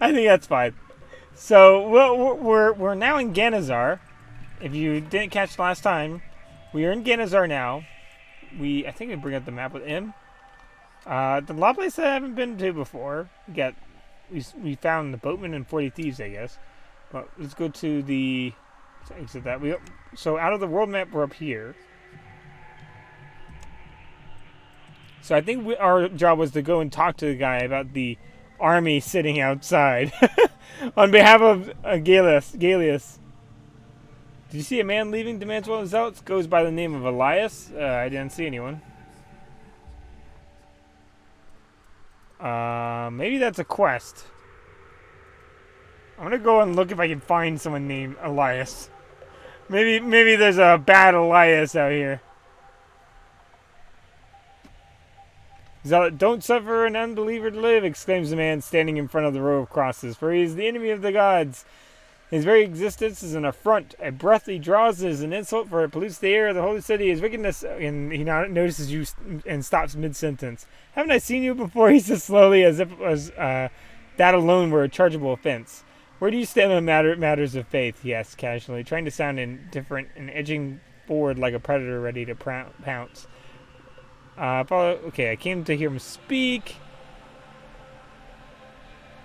I think that's fine. So we're now in Ganazar. If you didn't catch last time, we are in Ganazar now. I think we bring up the map with M. The law place I haven't been to before. We found the boatman and 40 thieves, I guess. But let's go to the exit that so out of the world map we're up here. So I think our job was to go and talk to the guy about the army sitting outside on behalf of Galius. Did you see a man leaving? Demands one of the zealots. Goes by the name of Elias. I didn't see anyone. Maybe that's a quest. I'm gonna go and look if I can find someone named Elias. Maybe there's a bad Elias out here. Zealot, don't suffer an unbeliever to live, exclaims the man standing in front of the row of crosses, for he is the enemy of the gods. His very existence is an affront. A breath he draws is an insult, for it pollutes the air of the holy city. His wickedness, and he now notices you and stops mid-sentence. Haven't I seen you before? He says slowly, as if it was that alone were a chargeable offense. Where do you stand on matters of faith? He asks casually, trying to sound indifferent and edging forward like a predator ready to pounce. Okay, I came to hear him speak.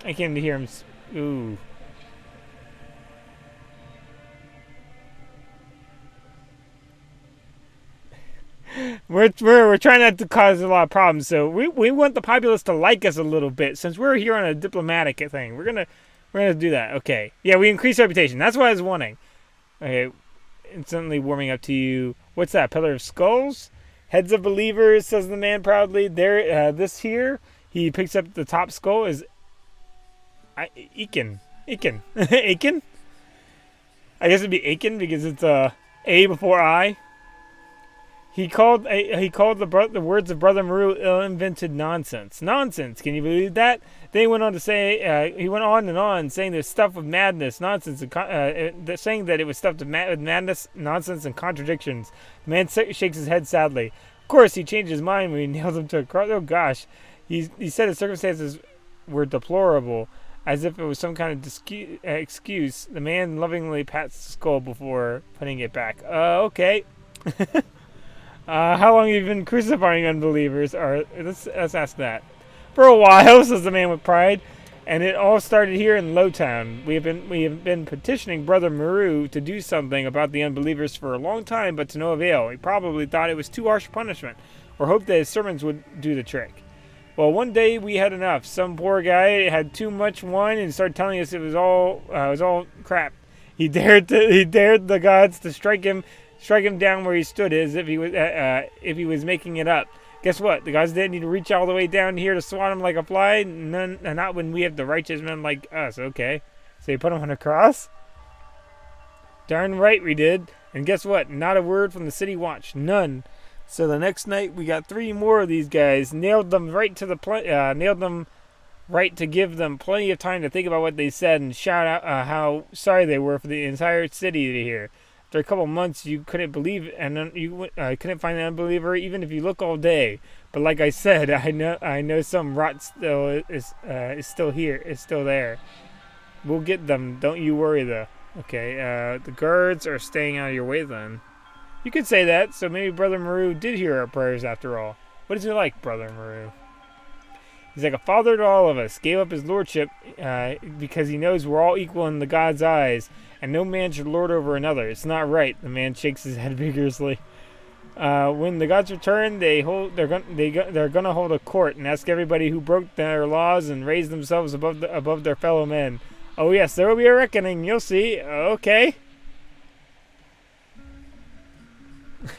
I came to hear him. Ooh. We're trying not to cause a lot of problems, so we want the populace to like us a little bit. Since we're here on a diplomatic thing, we're gonna do that. Okay, yeah, we increase reputation. That's what I was wanting. Okay, instantly warming up to you. What's that? Pillar of skulls, heads of believers, says the man proudly. There, this here. He picks up the top skull. Is Aiken? Aiken? I guess it'd be Aiken because it's A before I. He called the words of Brother Maru ill-invented nonsense. Nonsense! Can you believe that? Then he went on to say, he went on and on, saying there's stuff of madness, nonsense, and saying that it was stuffed with madness, nonsense, and contradictions. The man shakes his head sadly. Of course, he changed his mind when he nailed him to a cross. Oh gosh, he said his circumstances were deplorable, as if it was some kind of excuse. The man lovingly pats the skull before putting it back. Okay. How long have you been crucifying unbelievers? Let's ask that. For a while, says the man with pride, and it all started here in Lowtown. We have been petitioning Brother Maru to do something about the unbelievers for a long time, but to no avail. He probably thought it was too harsh punishment, or hoped that his sermons would do the trick. Well, one day we had enough. Some poor guy had too much wine and started telling us it was all crap. He dared the gods to strike him down where he stood as if he was making it up. Guess what? The gods didn't need to reach all the way down here to swat him like a fly. Not when we have the righteous men like us. Okay, so you put him on a cross? Darn right we did. And guess what? Not a word from the city watch. None. So the next night we got 3 more of these guys. Nailed them right to give them plenty of time to think about what they said and shout out how sorry they were for the entire city to hear. After a couple months, you couldn't believe it, and you couldn't find an unbeliever even if you look all day. But like I said, I know some rot still is still here, is still there. We'll get them. Don't you worry though. Okay. The guards are staying out of your way then. You could say that. So maybe Brother Maru did hear our prayers after all. What is he like, Brother Maru? He's like a father to all of us. Gave up his lordship because he knows we're all equal in the God's eyes, and no man should lord over another. It's not right. The man shakes his head vigorously. When the gods return, they're gonna hold a court and ask everybody who broke their laws and raised themselves above their fellow men. Oh yes, there will be a reckoning. You'll see. Okay.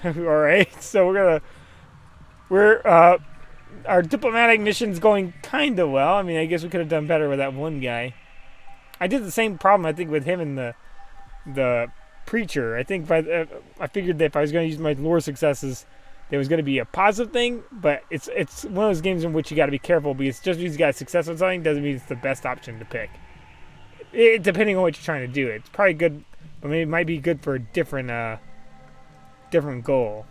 All right. So our diplomatic mission's going kind of well. I mean, I guess we could have done better with that one guy. I did the same problem, I think, with him and the preacher. I think I figured that if I was going to use my lore successes, there was going to be a positive thing, but it's one of those games in which you got to be careful because just because you got success with something doesn't mean it's the best option to pick. Depending on what you're trying to do, it's probably good, but maybe it might be good for a different goal.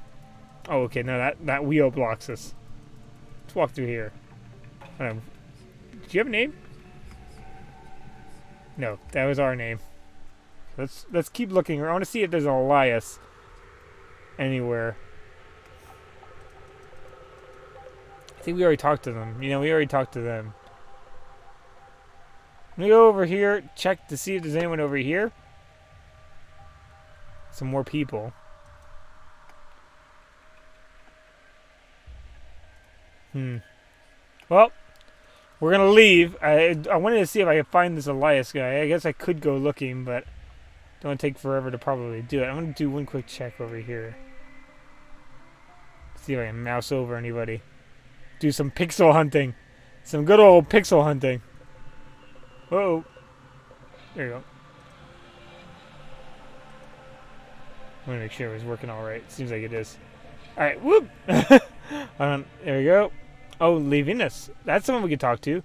Oh, okay, no, that wheel blocks us. Let's walk through here. Do you have a name? No, that was our name. Let's keep looking. I want to see if there's an Elias anywhere. I think we already talked to them. We already talked to them. Let me go over here, check to see if there's anyone over here. Some more people. Well, we're gonna leave. I wanted to see if I could find this Elias guy. I guess I could go looking, but don't want to take forever to probably do it. I'm gonna do one quick check over here. See if I can mouse over anybody. Do some pixel hunting. Some good old pixel hunting. Uh-oh. There you go. I want to make sure it was working alright. Seems like it is. Alright, whoop! There we go. Oh, Levinus. That's someone we could talk to.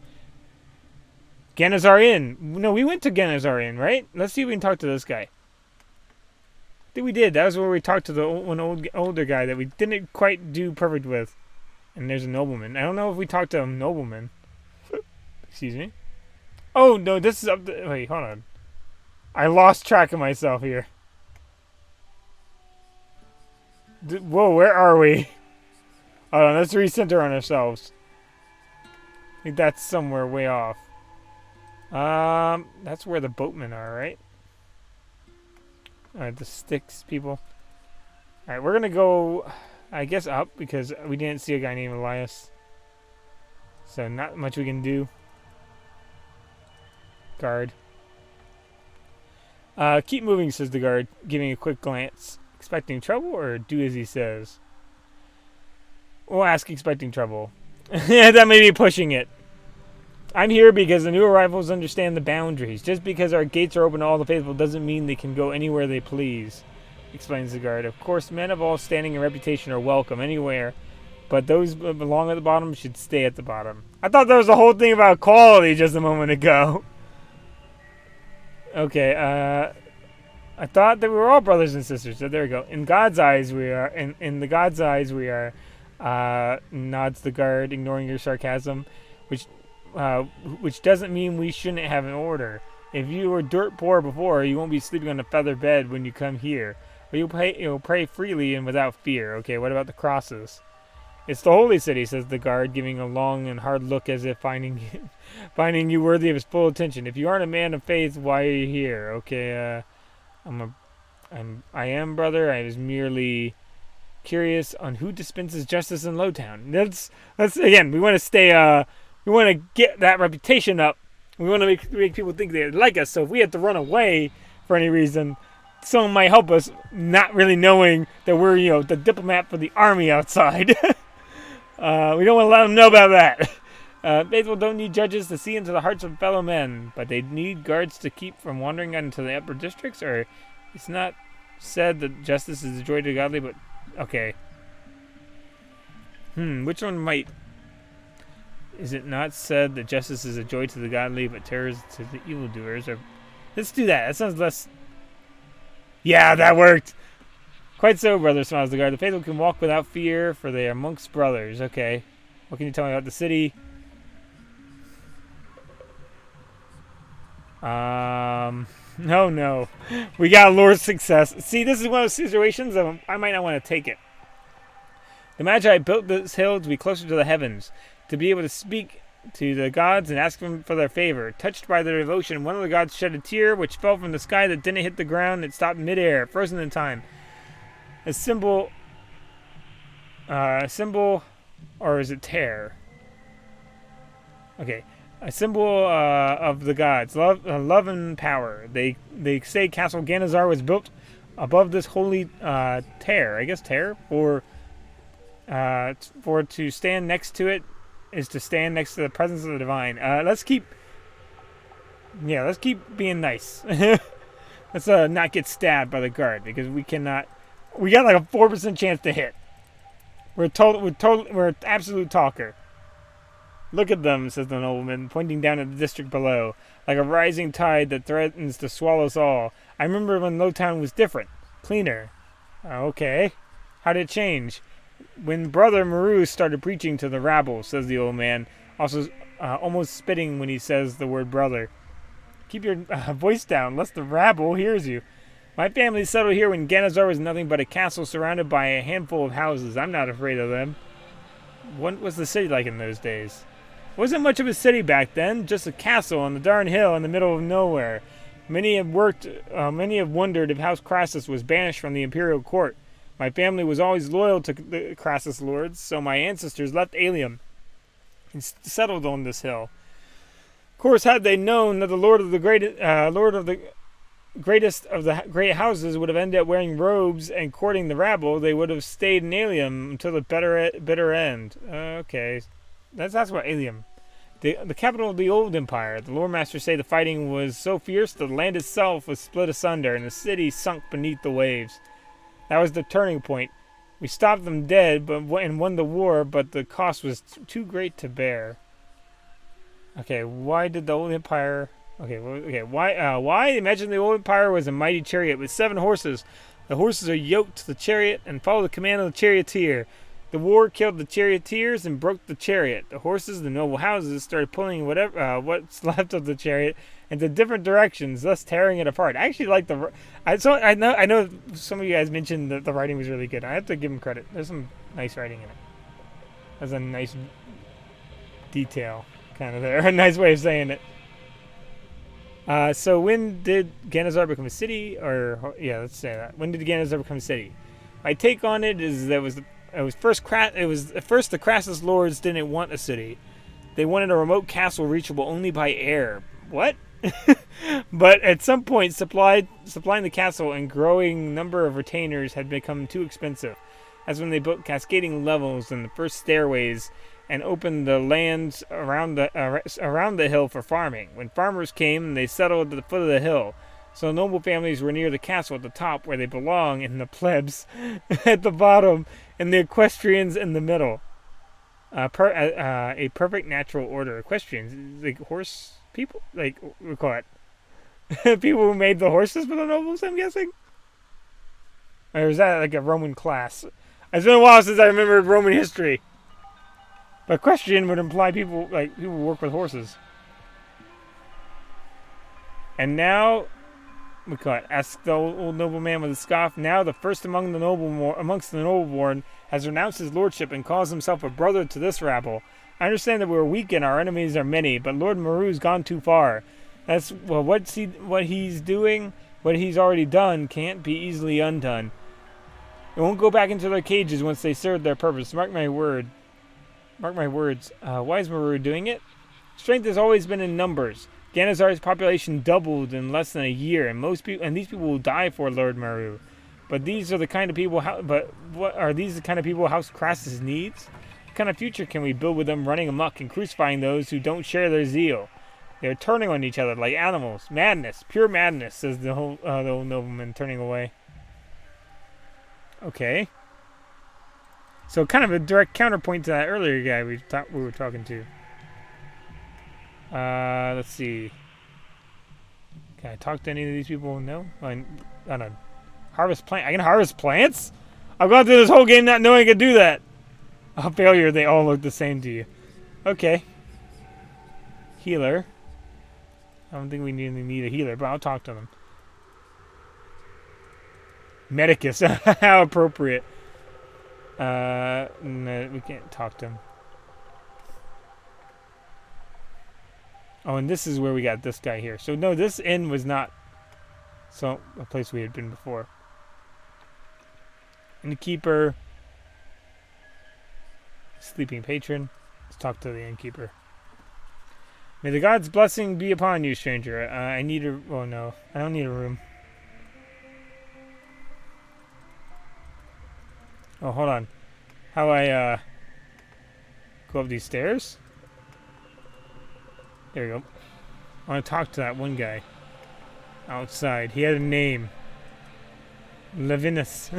Ganazar Inn. No, we went to Ganazar Inn, right? Let's see if we can talk to this guy. I think we did. That was where we talked to the older guy that we didn't quite do perfect with. And there's a nobleman. I don't know if we talked to a nobleman. Excuse me. Oh, no, this is up the... Wait, hold on. I lost track of myself here. Whoa, where are we? Hold on, let's recenter on ourselves. I think that's somewhere way off. That's where the boatmen are, right? Alright, the sticks people. Alright, we're gonna go, I guess, up because we didn't see a guy named Elias. So not much we can do. Guard. Keep moving, says the guard, giving a quick glance. Expecting trouble or do as he says? We'll ask expecting trouble. That may be pushing it. I'm here because the new arrivals understand the boundaries. Just because our gates are open to all the faithful doesn't mean they can go anywhere they please, explains the guard. Of course, men of all standing and reputation are welcome anywhere, but those who belong at the bottom should stay at the bottom. I thought there was a whole thing about quality just a moment ago. Okay, I thought that we were all brothers and sisters, so there we go. In God's eyes we are, in the God's eyes we are, nods the guard, ignoring your sarcasm, which doesn't mean we shouldn't have an order. If you were dirt poor before, you won't be sleeping on a feather bed when you come here. But you'll pray freely and without fear. Okay, what about the crosses? It's the holy city, says the guard, giving a long and hard look as if finding you worthy of his full attention. If you aren't a man of faith, why are you here? Okay, I am, brother. I was merely curious on who dispenses justice in Lowtown. That's again, we want to stay, we want to get that reputation up. We want to make people think they like us. So if we have to run away for any reason, someone might help us, not really knowing that we're, the diplomat for the army outside. We don't want to let them know about that. Faithful don't need judges to see into the hearts of fellow men, but they need guards to keep from wandering into the upper districts, or it's not said that justice is a joy to the godly, but okay. Which one might... Is it not said that justice is a joy to the godly, but terror to the evildoers? Or let's do that. That sounds less... Yeah, that worked! Quite so, brother, smiles the guard. The faithful can walk without fear, for they are amongst brothers. Okay. What can you tell me about the city? No. We got Lord's success. See, this is one of those situations that I might not want to take it. The Magi built this hill to be closer to the heavens, to be able to speak to the gods and ask them for their favor. Touched by their devotion, one of the gods shed a tear which fell from the sky that didn't hit the ground. It stopped midair, frozen in time. A symbol, or is it tear? Okay, a symbol of the gods, love and power. They say Castle Ganazar was built above this holy tear. I guess tear, or for to stand next to it is to stand next to the presence of the divine. Let's keep being nice. Let's not get stabbed by the guard, because we cannot. We got like a 4% chance to hit. We're an absolute talker. Look at them, says the nobleman, pointing down at the district below, like a rising tide that threatens to swallow us all. I remember when Lowtown was different, cleaner. Okay, how did it change? When Brother Maru started preaching to the rabble, says the old man, also almost spitting when he says the word brother. Keep your voice down, lest the rabble hears you. My family settled here when Ganazar was nothing but a castle surrounded by a handful of houses. I'm not afraid of them. What was the city like in those days? Wasn't much of a city back then, just a castle on the darn hill in the middle of nowhere. Many have wondered if House Crassus was banished from the imperial court. My family was always loyal to the Crassus lords, so my ancestors left Alium and settled on this hill. Of course, had they known that the lord of the greatest of the great houses would have ended up wearing robes and courting the rabble, they would have stayed in Alium until the bitter end. Okay, that's what Alium. The capital of the old empire. The lore masters say the fighting was so fierce that the land itself was split asunder and the city sunk beneath the waves. That was the turning point. We stopped them dead and won the war, but the cost was too great to bear. Okay, why did the old empire... Why? Imagine the old empire was a mighty chariot with 7 horses. The horses are yoked to the chariot and follow the command of the charioteer. The war killed the charioteers and broke the chariot. The horses, the noble houses, started pulling what's left of the chariot into different directions, thus tearing it apart. I actually like I know some of you guys mentioned that the writing was really good. I have to give them credit. There's some nice writing in it. There's a nice detail kind of there. A nice way of saying it. So when did Ganazar become a city? Let's say that. When did Ganazar become a city? My take on it is that at first the Crassus lords didn't want a city. They wanted a remote castle reachable only by air. What? But at some point, supplying the castle and growing number of retainers had become too expensive. That's when they built cascading levels and the first stairways and opened the lands around the hill for farming. When farmers came, they settled at the foot of the hill. So noble families were near the castle at the top where they belong, and the plebs at the bottom, and the equestrians in the middle. A perfect natural order. Equestrians, like horse people? Like, we call it people who made the horses for the nobles, I'm guessing? Or is that like a Roman class? It's been a while since I remembered Roman history. But equestrian would imply people who work with horses. And now, we call it, asked the old nobleman with a scoff. Now the first amongst the nobleborn has renounced his lordship and calls himself a brother to this rabble. I understand that we're weak and our enemies are many, but Lord Maru's gone too far. What he's doing, what he's already done, can't be easily undone. They won't go back into their cages once they serve their purpose. Mark my words. Why is Maru doing it? Strength has always been in numbers. Ganazar's population doubled in less than a year, and these people will die for Lord Maru. But these are the kind of people. The kind of people House Crassus needs? What kind of future can we build with them running amok and crucifying those who don't share their zeal? They are turning on each other like animals. Madness, pure madness," says the old nobleman, turning away. Okay. So kind of a direct counterpoint to that earlier guy we were talking to. Let's see. Can I talk to any of these people? No? I don't. Harvest plant. I can harvest plants? I've gone through this whole game not knowing I could do that. A failure. They all look the same to you. Okay. Healer. I don't think we need a healer, but I'll talk to them. Medicus. How appropriate. No, we can't talk to him. Oh, and this is where we got this guy here. So no, this inn was not a place we had been before. Innkeeper. Sleeping patron. Let's talk to the innkeeper. May the God's blessing be upon you, stranger. I need a... Oh, no. I don't need a room. Oh, hold on. How I, go up these stairs? There we go. I want to talk to that one guy. Outside. He had a name. Levinus.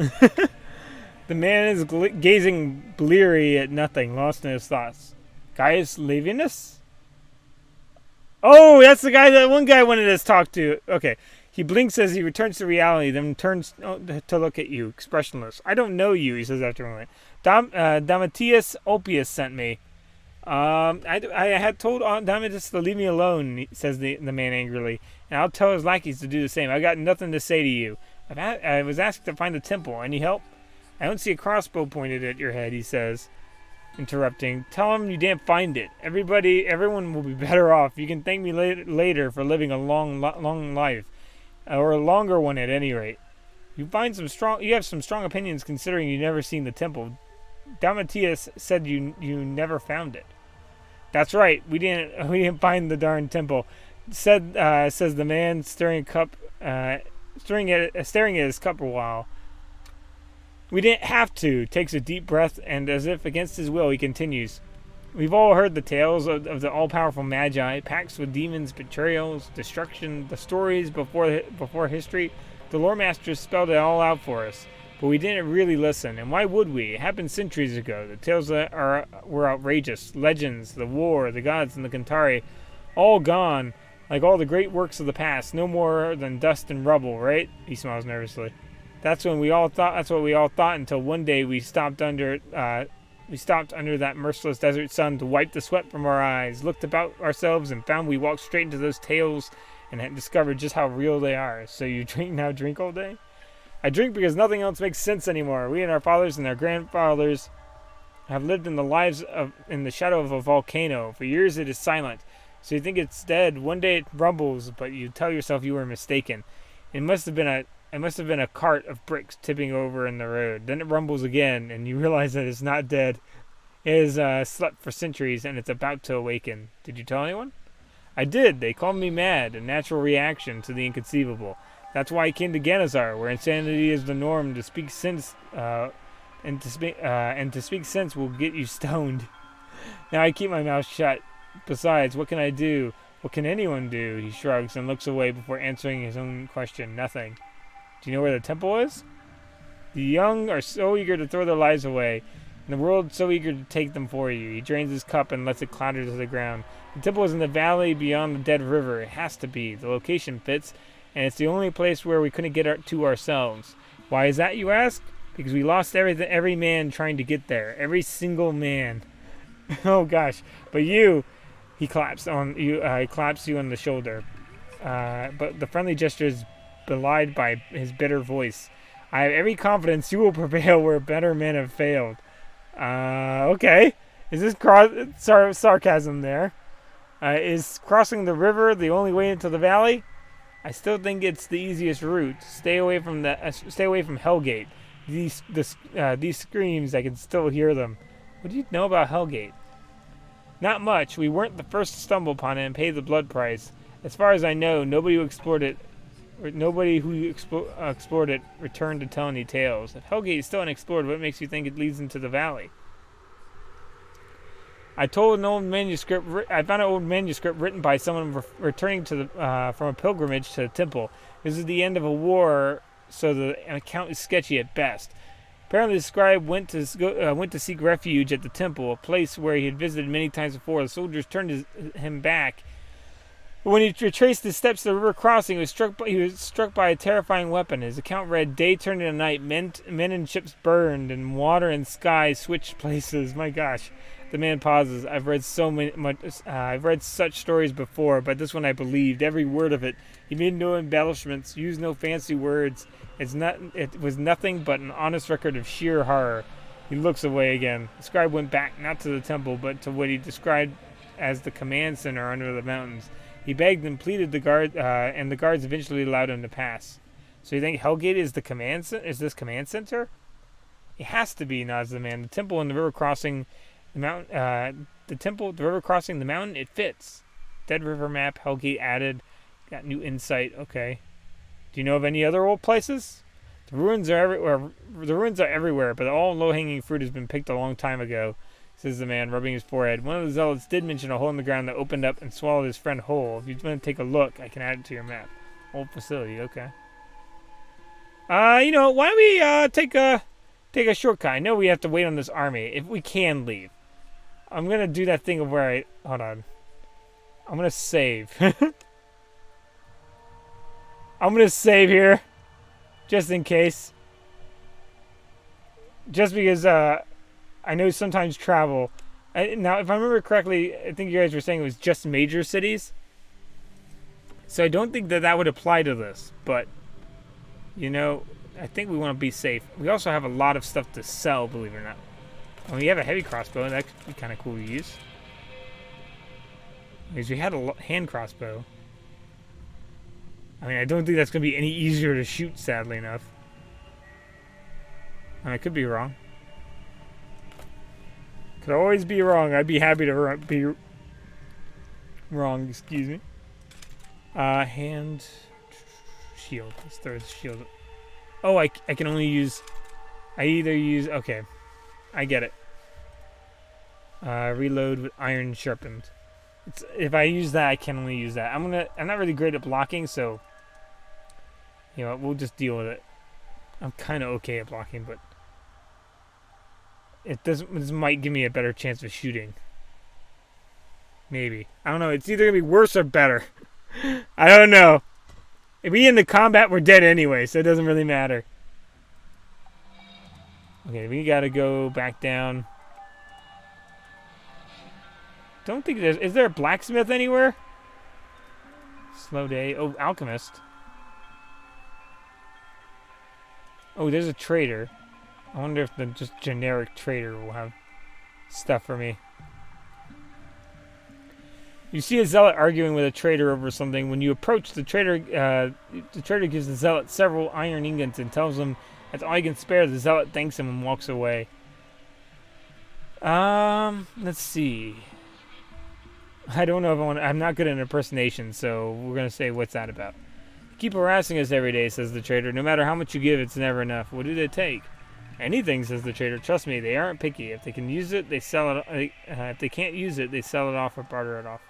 The man is gazing bleary at nothing, lost in his thoughts. Gaius Levinus? Oh, that's the guy that one guy wanted us to talk to. Okay. He blinks as he returns to reality, then turns to look at you, expressionless. I don't know you, he says after a moment. Damatius Ulpius sent me. I had told Aunt Diamondus to leave me alone, says the man angrily, and I'll tell his lackeys to do the same. I've got nothing to say to you. I was asked to find the temple. Any help? I don't see a crossbow pointed at your head, he says, interrupting. Tell him you didn't find it. Everyone will be better off. You can thank me later for living a long life, or a longer one at any rate. You have some strong opinions considering you never seen the temple. Damatius said you never found it. That's right. We didn't find the darn temple. Says the man, staring at his cup a while. We didn't have to. Takes a deep breath, and as if against his will, he continues. We've all heard the tales of the all-powerful Magi, pacts with demons, betrayals, destruction, the stories before history. The lore masters spelled it all out for us, but we didn't really listen. And why would we? It happened centuries ago. The tales were outrageous. Legends, the war, the gods, and the Kantari, all gone, like all the great works of the past. No more than dust and rubble, right? He smiles nervously. That's what we all thought until one day we stopped under that merciless desert sun to wipe the sweat from our eyes, looked about ourselves, and found we walked straight into those tales and had discovered just how real they are. So you drink all day? I drink because nothing else makes sense anymore. We and our fathers and our grandfathers have lived in the shadow of a volcano. For years it is silent. So you think it's dead. One day it rumbles, but you tell yourself you were mistaken. It must have been a cart of bricks tipping over in the road. Then it rumbles again, and you realize that it's not dead. It has slept for centuries, and it's about to awaken. Did you tell anyone? I did. They called me mad, a natural reaction to the inconceivable. That's why I came to Ganazar, where insanity is the norm. To speak sense, and to speak sense will get you stoned. Now I keep my mouth shut. Besides, what can I do? What can anyone do? He shrugs and looks away before answering his own question. Nothing. Do you know where the temple is? The young are so eager to throw their lives away, and the world so eager to take them for you. He drains his cup and lets it clatter to the ground. The temple is in the valley beyond the dead river. It has to be. The location fits, and it's the only place where we couldn't get to ourselves. Why is that, you ask? Because we lost every man trying to get there. Every single man. Oh gosh. But you, he claps you on the shoulder. But the friendly gesture is belied by his bitter voice. I have every confidence you will prevail where better men have failed. Okay. Is this sarcasm there? Is crossing the river the only way into the valley? I still think it's the easiest route. Stay away from Hellgate. These screams, I can still hear them. What do you know about Hellgate? Not much. We weren't the first to stumble upon it and pay the blood price. As far as I know, nobody who explored it returned to tell any tales. If Hellgate is still unexplored, what makes you think it leads into the valley? I found an old manuscript written by someone returning from a pilgrimage to the temple. This is the end of a war, so the account is sketchy at best. Apparently, the scribe went to seek refuge at the temple, a place where he had visited many times before. The soldiers turned him back. But when he retraced his steps to the river crossing, he was struck by a terrifying weapon. His account read, "Day turned into night, men and ships burned, and water and sky switched places." My gosh. The man pauses. I've read such stories before, but this one I believed every word of it. He made no embellishments, used no fancy words. It was nothing but an honest record of sheer horror. He looks away again. The scribe went back, not to the temple, but to what he described as the command center under the mountains. He begged and pleaded and the guards eventually allowed him to pass. So you think Hellgate is the command center? Is this command center? It has to be, nods the man. The temple and the river crossing the mountain. The river crossing the mountain. It fits. Dead River map. Hellgate added. Got new insight. Okay. Do you know of any other old places? The ruins are everywhere, but all low-hanging fruit has been picked a long time ago, says the man, rubbing his forehead. One of the zealots did mention a hole in the ground that opened up and swallowed his friend whole. If you want to take a look, I can add it to your map. Old facility, okay. Why don't we take a shortcut? I know we have to wait on this army. If we can leave. I'm going to do that thing of where hold on. I'm going to save. I'm going to save here. Just in case. Just because I know sometimes travel Now, if I remember correctly, I think you guys were saying it was just major cities. So I don't think that that would apply to this. But, you know, I think we want to be safe. We also have a lot of stuff to sell, believe it or not. Well, we have a heavy crossbow. That could be kind of cool to use. Because we had a hand crossbow. I mean, I don't think that's going to be any easier to shoot, sadly enough. And I could be wrong. Could always be wrong. I'd be happy to be wrong, excuse me. Hand shield. Let's throw the shield. Oh, I can only use... I either use... Okay. I get it. Reload with iron sharpened. If I use that, I can only use that. I'm not really great at blocking, so... You know, we'll just deal with it. I'm kind of okay at blocking, but... This might give me a better chance of shooting. Maybe. I don't know. It's either going to be worse or better. I don't know. If we end the combat, we're dead anyway, so it doesn't really matter. Okay, we got to go back down. Don't think there's... Is there a blacksmith anywhere? Slow day. Oh, alchemist. Oh, there's a trader. I wonder if the just generic trader will have stuff for me. You see a zealot arguing with a trader over something. When you approach, the trader gives the zealot several iron ingots and tells him that's all he can spare. The zealot thanks him and walks away. Let's see. I don't know if I want. I'm not good at impersonation, so we're gonna say, what's that about? Keep harassing us every day, says the trader. No matter how much you give, it's never enough. What do they take? Anything, says the trader. Trust me, they aren't picky. If they can use it, they sell it. If they can't use it, they sell it off or barter it off.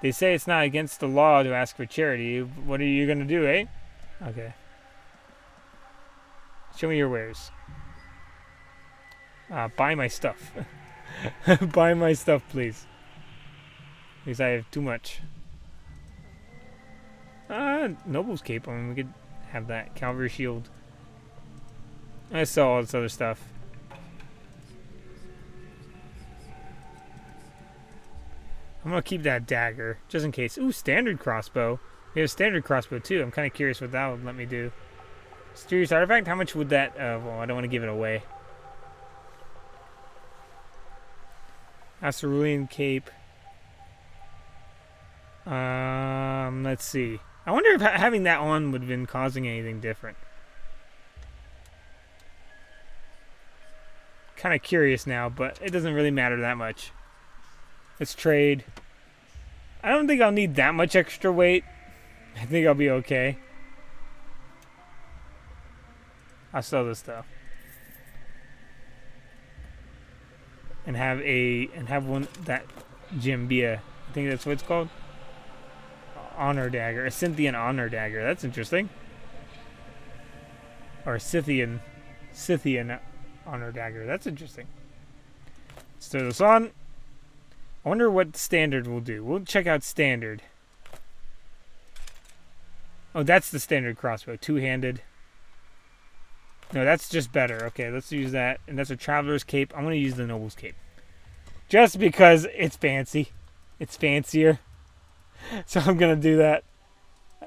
They say it's not against the law to ask for charity. What are you going to do, eh? Okay. Show me your wares. Buy my stuff. Buy my stuff, please. Because I have too much. Noble's cape. I mean, we could have that. Cavalry shield. I sell all this other stuff. I'm going to keep that dagger, just in case. Ooh, standard crossbow. We have a standard crossbow, too. I'm kind of curious what that would let me do. Mysterious artifact? How much would that... well, I don't want to give it away. Hasturilla cape. Let's see. I wonder if having that on would have been causing anything different. Kind of curious now, but it doesn't really matter that much. Let's trade. I don't think I'll need that much extra weight. I think I'll be okay. I'll sell this stuff. And have one that Jimbia. I think that's what it's called. Honor dagger. A Scythian honor dagger. That's interesting. Or a Scythian honor dagger. That's interesting. Let's throw this on. I wonder what standard will do. We'll check out standard. Oh, that's the standard crossbow. Two-handed. No, that's just better. Okay, let's use that. And that's a traveler's cape. I'm going to use the noble's cape. Just because it's fancy. It's fancier. So I'm going to do that.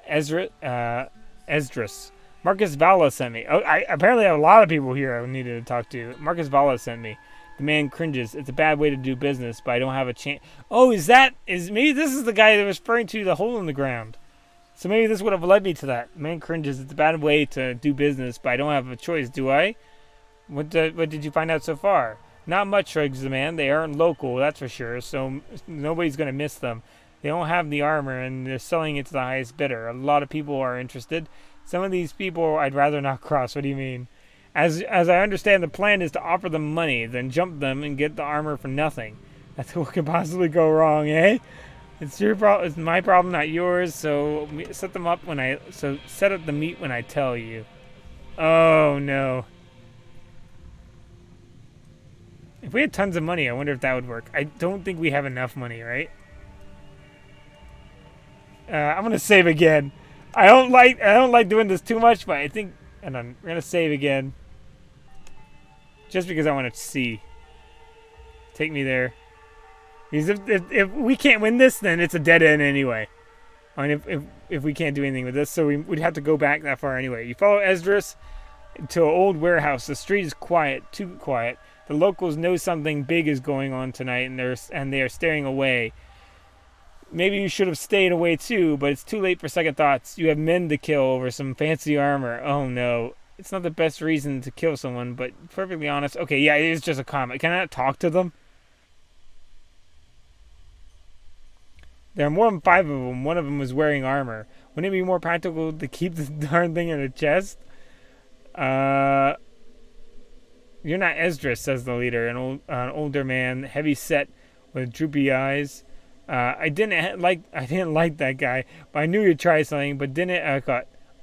Esdras. Marcus Vala sent me. Oh, I apparently have a lot of people here I needed to talk to. Marcus Vala sent me. The man cringes. It's a bad way to do business, but I don't have a chance. Oh, maybe this is the guy that was referring to the hole in the ground. So maybe this would have led me to that. The man cringes. It's a bad way to do business, but I don't have a choice, do I? What did you find out so far? Not much, shrugs the man. They aren't local, that's for sure, so nobody's going to miss them. They don't have the armor, and they're selling it to the highest bidder. A lot of people are interested. Some of these people I'd rather not cross. What do you mean? As I understand, the plan is to offer them money, then jump them and get the armor for nothing. That's what could possibly go wrong, eh? It's your problem. It's my problem, not yours. So set them up set up the meat when I tell you. Oh no! If we had tons of money, I wonder if that would work. I don't think we have enough money, right? I'm gonna save again. I don't like doing this too much, but I think, and we're gonna save again, just because I want to see. Take me there. Because if we can't win this, then it's a dead end anyway. I mean, if we can't do anything with this, so we'd have to go back that far anyway. You follow Esdras to an old warehouse. The street is quiet, too quiet. The locals know something big is going on tonight, and they are staring away. Maybe you should have stayed away too, but it's too late for second thoughts. You have men to kill over some fancy armor. Oh no. It's not the best reason to kill someone, but perfectly honest. Okay, yeah, it is just a comment. Can I not talk to them? There are more than 5 of them. One of them was wearing armor. Wouldn't it be more practical to keep the darn thing in a chest? You're not Esdras, says the leader, an older man, heavy set with droopy eyes. I didn't like that guy, but I knew you'd try something, but didn't.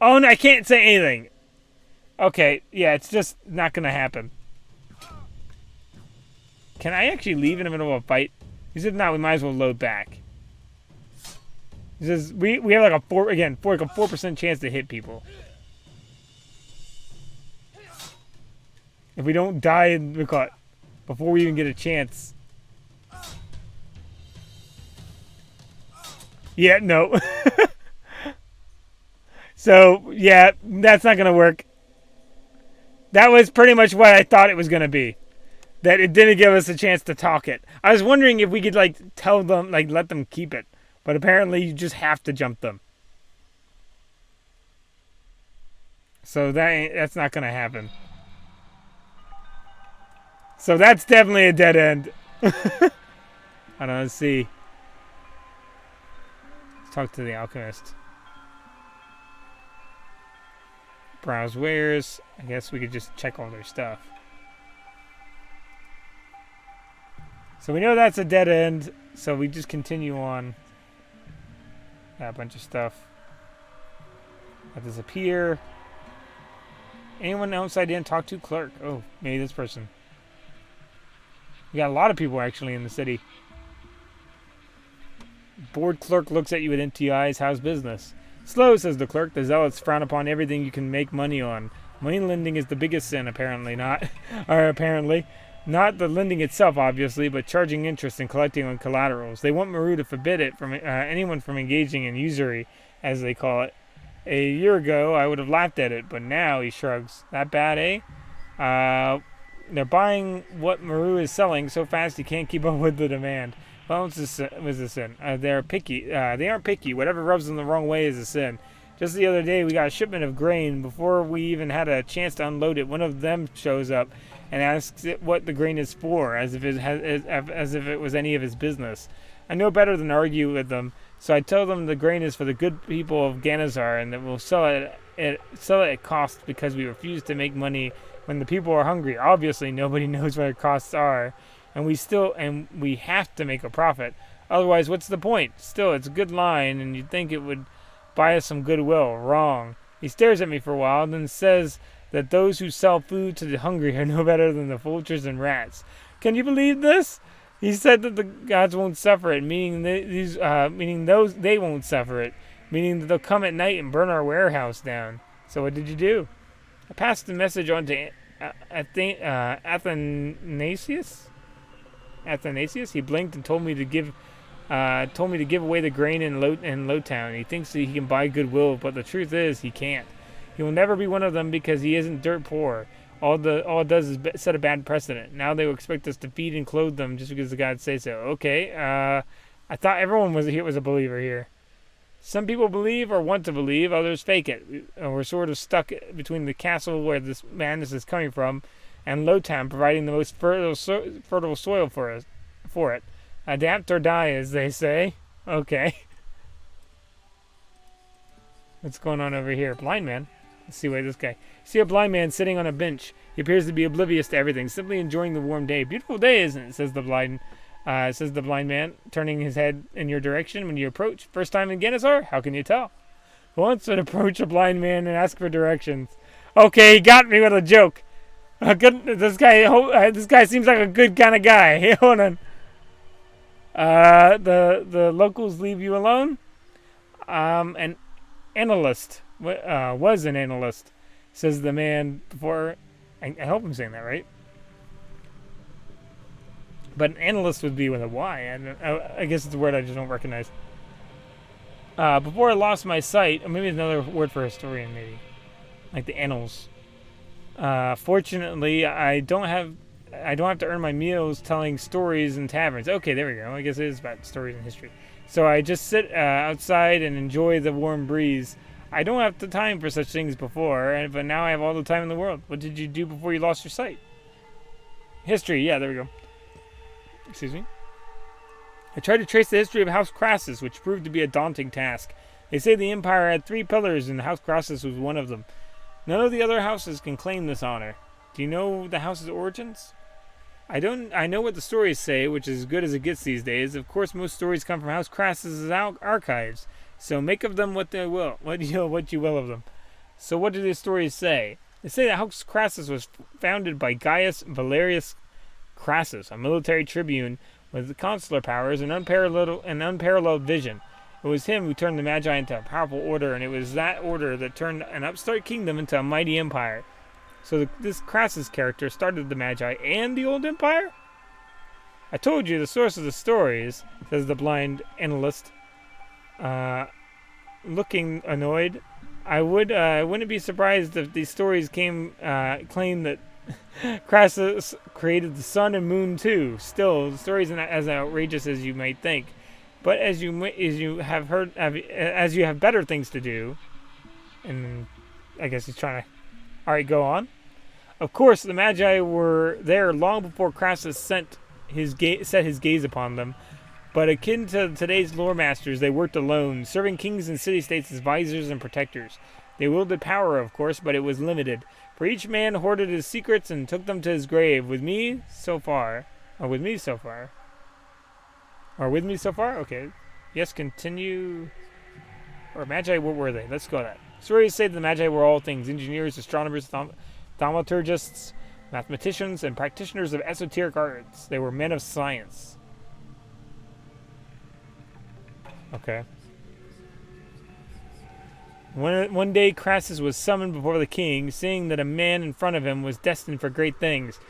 Oh no, I can't say anything. Okay, yeah, it's just not gonna happen. Can I actually leave in the middle of a fight? He said, "No, we might as well load back." He says, "We have like a 4% chance to hit people. If we don't die before we even get a chance." Yeah, no. So, yeah, that's not going to work. That was pretty much what I thought it was going to be. That it didn't give us a chance to talk it. I was wondering if we could, tell them, let them keep it. But apparently you just have to jump them. So that's not going to happen. So that's definitely a dead end. I don't know, let's see. Let's talk to the alchemist. Browse wares. I guess we could just check all their stuff. So we know that's a dead end. So we just continue on. Got a bunch of stuff. That disappear. Anyone else I didn't talk to? Clerk. Oh, maybe this person. We got a lot of people actually in the city. Bored clerk looks at you with empty eyes. How's business? Slow, says the clerk. The zealots frown upon everything you can make money on. Money lending is the biggest sin, apparently. Not the lending itself, obviously, but charging interest and collecting on collaterals. They want Maru to forbid it from anyone from engaging in usury, as they call it. A year ago, I would have laughed at it, but now, he shrugs. That bad, eh? They're buying what Maru is selling so fast he can't keep up with the demand. Well, was a sin. They're picky. They aren't picky. Whatever rubs them the wrong way is a sin. Just the other day, we got a shipment of grain. Before we even had a chance to unload it, one of them shows up and asks it what the grain is for, as if it was any of his business. I know better than argue with them, so I tell them the grain is for the good people of Ganazar, and that we'll sell it at cost because we refuse to make money when the people are hungry. Obviously, nobody knows what our costs are, and we have to make a profit. Otherwise, what's the point? Still, it's a good line, and you'd think it would buy us some goodwill. Wrong. He stares at me for a while, and then says that those who sell food to the hungry are no better than the vultures and rats. Can you believe this? He said that the gods won't suffer it, meaning they won't suffer it, meaning that they'll come at night and burn our warehouse down. So what did you do? I passed the message on to Athanasius. Athanasius. He blinked and told me to give away the grain in Lowtown. He thinks that he can buy goodwill, but the truth is he can't. He will never be one of them because he isn't dirt poor. All it does is set a bad precedent. Now they will expect us to feed and clothe them just because the gods say so. Okay, I thought everyone was a believer here. Some people believe or want to believe, others fake it. We're sort of stuck between the castle where this madness is coming from and Lowtown providing the most fertile soil for it. Adapt or die, as they say. Okay. What's going on over here? Blind man. Let's see this guy. See a blind man sitting on a bench. He appears to be oblivious to everything, simply enjoying the warm day. Beautiful day, isn't it? Says the blind man, turning his head in your direction when you approach. First time in Ganazar? How can you tell? Who wants to approach a blind man and ask for directions? Okay, he got me with a joke. This guy seems like a good kind of guy. Hold on. The locals leave you alone. An analyst was an analyst, says the man before. I hope I'm saying that right. But an analyst would be with a Y. I guess it's a word I just don't recognize. Before I lost my sight, or maybe another word for historian, maybe like the annals. Fortunately, I don't have to earn my meals telling stories in taverns. Okay, there we go. I guess it is about stories and history. So I just sit outside and enjoy the warm breeze. I don't have the time for such things before, but now I have all the time in the world. What did you do before you lost your sight? History, yeah, there we go. Excuse me. I tried to trace the history of House Crassus, which proved to be a daunting task. They say the empire had 3 pillars, and House Crassus was one of them. None of the other houses can claim this honor. Do you know the house's origins? I know what the stories say, which is as good as it gets these days. Of course, most stories come from House Crassus's archives, so make of them what they will. What you will of them. So what do the stories say? They say that House Crassus was founded by Gaius Valerius Crassus, a military tribune with consular powers and unparalleled vision. It was him who turned the Magi into a powerful order, and it was that order that turned an upstart kingdom into a mighty empire. So this Crassus character started the Magi and the old empire? I told you the source of the stories, says the blind analyst, looking annoyed. I wouldn't be surprised if these stories claim that Crassus created the sun and moon too. Still, the story isn't as outrageous as you might think. But as you have better things to do, and I guess he's trying to. All right, go on. Of course, the Magi were there long before Crassus set his gaze upon them. But akin to today's lore masters, they worked alone, serving kings and city-states as visors and protectors. They wielded power, of course, but it was limited. For each man hoarded his secrets and took them to his grave. With me so far. Okay. Yes, continue. Or Magi, what were they? Let's go to that. Stories say that the Magi were all things: engineers, astronomers, thaumaturgists, mathematicians, and practitioners of esoteric arts. They were men of science. Okay. One day Crassus was summoned before the king, seeing that a man in front of him was destined for great things.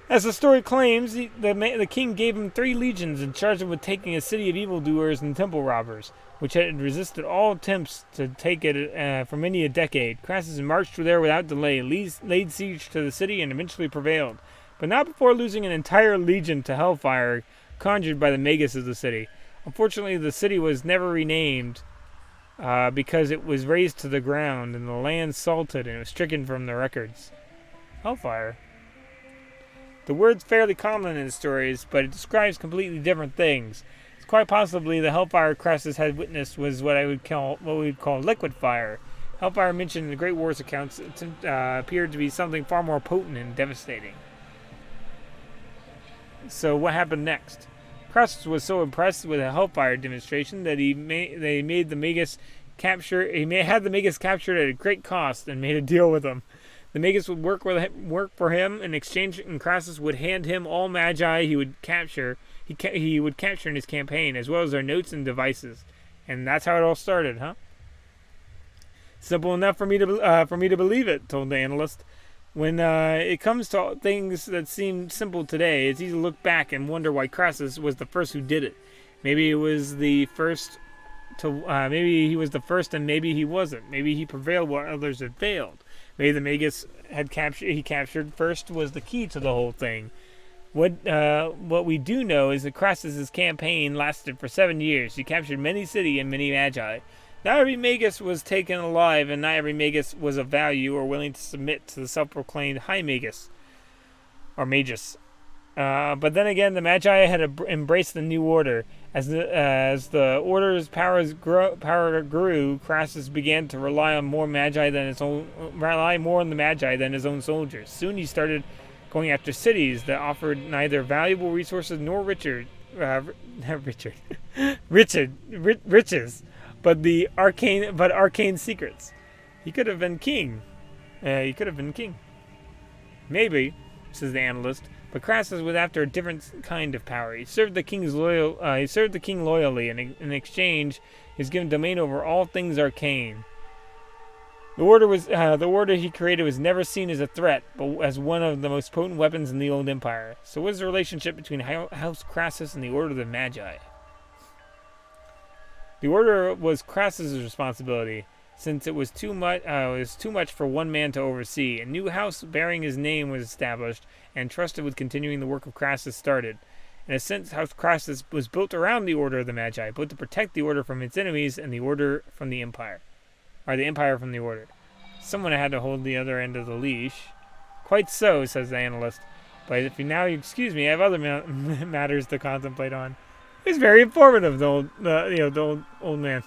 As the story claims, the king gave him 3 legions and charged him with taking a city of evildoers and temple robbers, which had resisted all attempts to take it for many a decade. Crassus marched there without delay, laid siege to the city, and eventually prevailed, but not before losing an entire legion to hellfire conjured by the magus of the city. Unfortunately, the city was never renamed because it was razed to the ground and the land salted and it was stricken from the records. Hellfire. The word's fairly common in the stories, but it describes completely different things. It's quite possibly the hellfire Crassus had witnessed was what we'd call liquid fire. Hellfire mentioned in the Great Wars accounts appeared to be something far more potent and devastating. So what happened next? Crassus was so impressed with the hellfire demonstration that he had the magus captured at a great cost and made a deal with him. The magus would work for him in exchange, and Crassus would hand him all Magi he would capture. He would capture in his campaign, as well as their notes and devices, and that's how it all started, huh? Simple enough for me to believe it, told the analyst. When it comes to things that seem simple today, it's easy to look back and wonder why Crassus was the first who did it. Maybe he was the first and maybe he wasn't. Maybe he prevailed while others had failed. Maybe the magus he captured first was the key to the whole thing. What we do know is that Crassus's campaign lasted for 7 years. He captured many cities and many Magi. Not every magus was taken alive, and not every magus was of value or willing to submit to the self-proclaimed high magus, or magus. But then again, the Magi had embraced the new order. As the order's power grew, Crassus began to rely more on the Magi than his own soldiers. Soon he started going after cities that offered neither valuable resources nor riches. But arcane secrets. He could have been king. Maybe, says the analyst. But Crassus was after a different kind of power. He served the king loyally, and in exchange, he was given domain over all things arcane. The order he created was never seen as a threat, but as one of the most potent weapons in the old empire. So, what is the relationship between House Crassus and the Order of the Magi? The order was Crassus's responsibility, since it was too much for one man to oversee. A new house bearing his name was established, and trusted with continuing the work of Crassus started. In a sense, House Crassus was built around the Order of the Magi, both to protect the Order from its enemies and the Order from the Empire. Or the Empire from the Order. Someone had to hold the other end of the leash. Quite so, says the analyst. But if you now excuse me, I have other matters to contemplate on. He's very informative, the old man.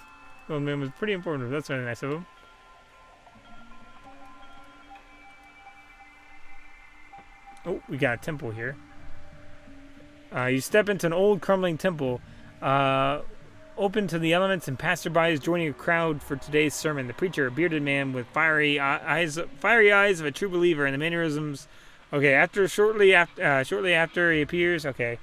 The old man was pretty informative. That's very nice of him. Oh, we got a temple here. You step into an old crumbling temple, open to the elements, and passerbys joining a crowd for today's sermon. The preacher, a bearded man with fiery eyes of a true believer, and the mannerisms. Okay, shortly after he appears. Okay,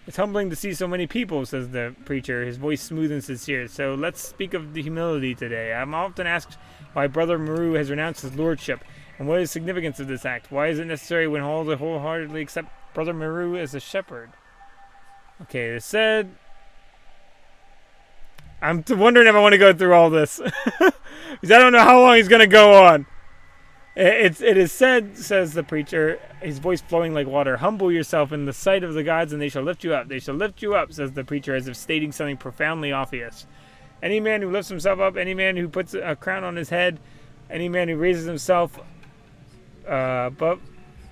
it's humbling to see so many people, says the preacher, his voice smooth and sincere. So let's speak of the humility today. I'm often asked why Brother Maru has renounced his lordship, and what is the significance of this act. Why is it necessary when all wholeheartedly accept Brother Maru as a shepherd? Okay, it said... I'm wondering if I want to go through all this. Because I don't know how long he's going to go on. It is said, says the preacher, his voice flowing like water, humble yourself in the sight of the gods and they shall lift you up. They shall lift you up, says the preacher, as if stating something profoundly obvious. Any man who lifts himself up, any man who puts a crown on his head, any man who raises himself above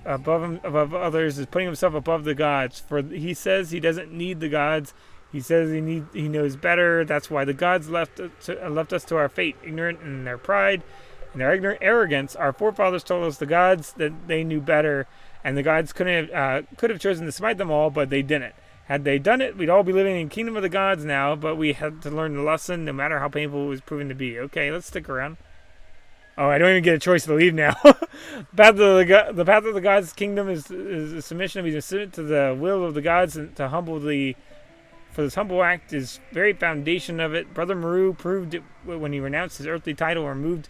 others is putting himself above the gods. For he says he doesn't need the gods. He says he knows better. That's why the gods left us to our fate, ignorant in their pride. In their ignorant arrogance, our forefathers told us the gods that they knew better, and the gods could have chosen to smite them all, but they didn't. Had they done it, we'd all be living in the kingdom of the gods now, but we had to learn the lesson, no matter how painful it was proven to be. Okay, let's stick around. Oh, I don't even get a choice to leave now. The path of the gods' kingdom is a submission. We submit to the will of the gods, and for this humble act is very foundation of it. Brother Maru proved it when he renounced his earthly title and removed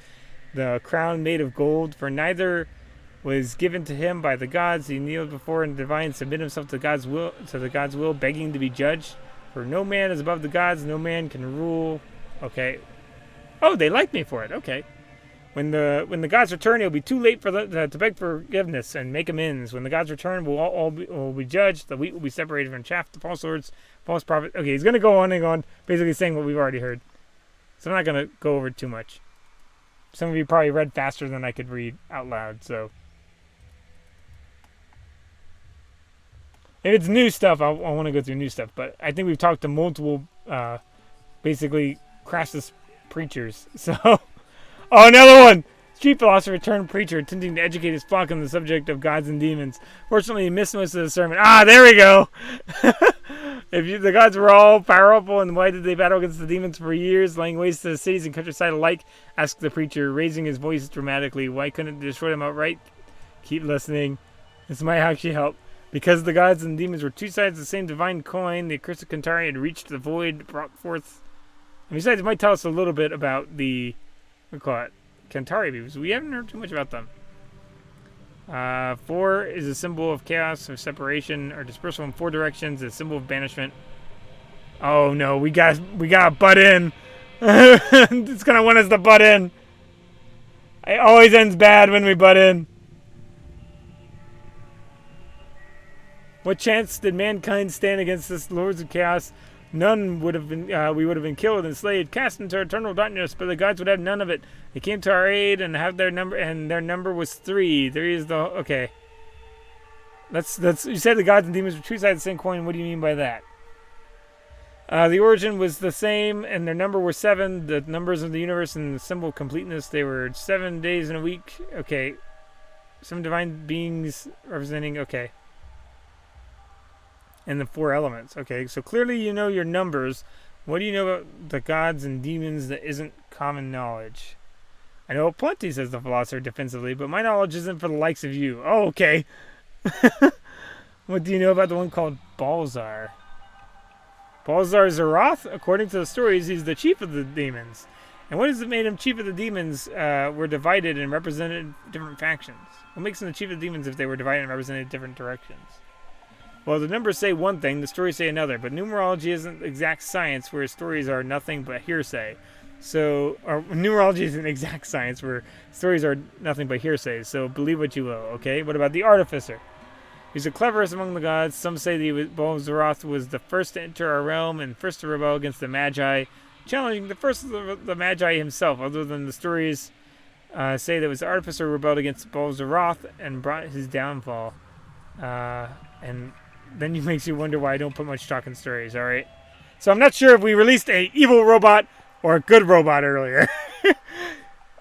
the crown made of gold, for neither was given to him by the gods. He kneeled before and divine, submit himself to the God's will, begging to be judged. For no man is above the gods, no man can rule. Okay. Oh, they like me for it. Okay. When the gods return, it'll be too late for to beg forgiveness and make amends. When the gods return, we'll be judged. The wheat will be separated from chaff. The false lords, false prophets. Okay, he's going to go on and on, basically saying what we've already heard. So I'm not going to go over it too much. Some of you probably read faster than I could read out loud, so. If it's new stuff, I want to go through new stuff. But I think we've talked to multiple, basically, Crassus preachers. So, oh, another one! Street philosopher turned preacher, attempting to educate his flock on the subject of gods and demons. Fortunately, he missed most of the sermon. Ah, there we go! The gods were all powerful, and why did they battle against the demons for years, laying waste to the cities and countryside alike? Asked the preacher, raising his voice dramatically. Why couldn't they destroy them outright? Keep listening. This might actually help. Because the gods and demons were two sides of the same divine coin, the accursed Centauri had reached the void, brought forth. And besides, it might tell us a little bit about the, Centauri, because we haven't heard too much about them. 4 is a symbol of chaos or separation or dispersal in 4 directions. A symbol of banishment. Oh no, we got butt in. It's gonna want us to butt in. It always ends bad when we butt in. What chance did mankind stand against this lords of chaos? None would have been. We would have been killed and enslaved, cast into eternal darkness. But the gods would have none of it. They came to our aid and have their number, and their number was 3. 3 is the okay. That's. You said the gods and demons were two sides of the same coin. What do you mean by that? The origin was the same, and their number were 7. The numbers of the universe and the symbol of completeness. They were 7 days in a week. Okay. Some divine beings representing. Okay. And the 4 elements. Okay, so clearly you know your numbers. What do you know about the gods and demons that isn't common knowledge? I know plenty, says the philosopher defensively, but my knowledge isn't for the likes of you. Oh, okay. What do you know about the one called Balzar? Balzar Zaroth, according to the stories, he's the chief of the demons. And what is it made him chief of the demons were divided and represented different factions? What makes him the chief of the demons if they were divided and represented different directions? Well, the numbers say one thing, the stories say another, but numerology isn't exact science where stories are nothing but hearsay. So, or numerology is an exact science where stories are nothing but hearsay, so believe what you will, okay? What about the artificer? He's the cleverest among the gods. Some say that Bolzaroth was the first to enter our realm and first to rebel against the Magi, challenging the first of the Magi himself, other than the stories say that it was the artificer who rebelled against Bolzaroth and brought his downfall. And then it makes you wonder why I don't put much stock in stories, alright? So I'm not sure if we released a evil robot or a good robot earlier.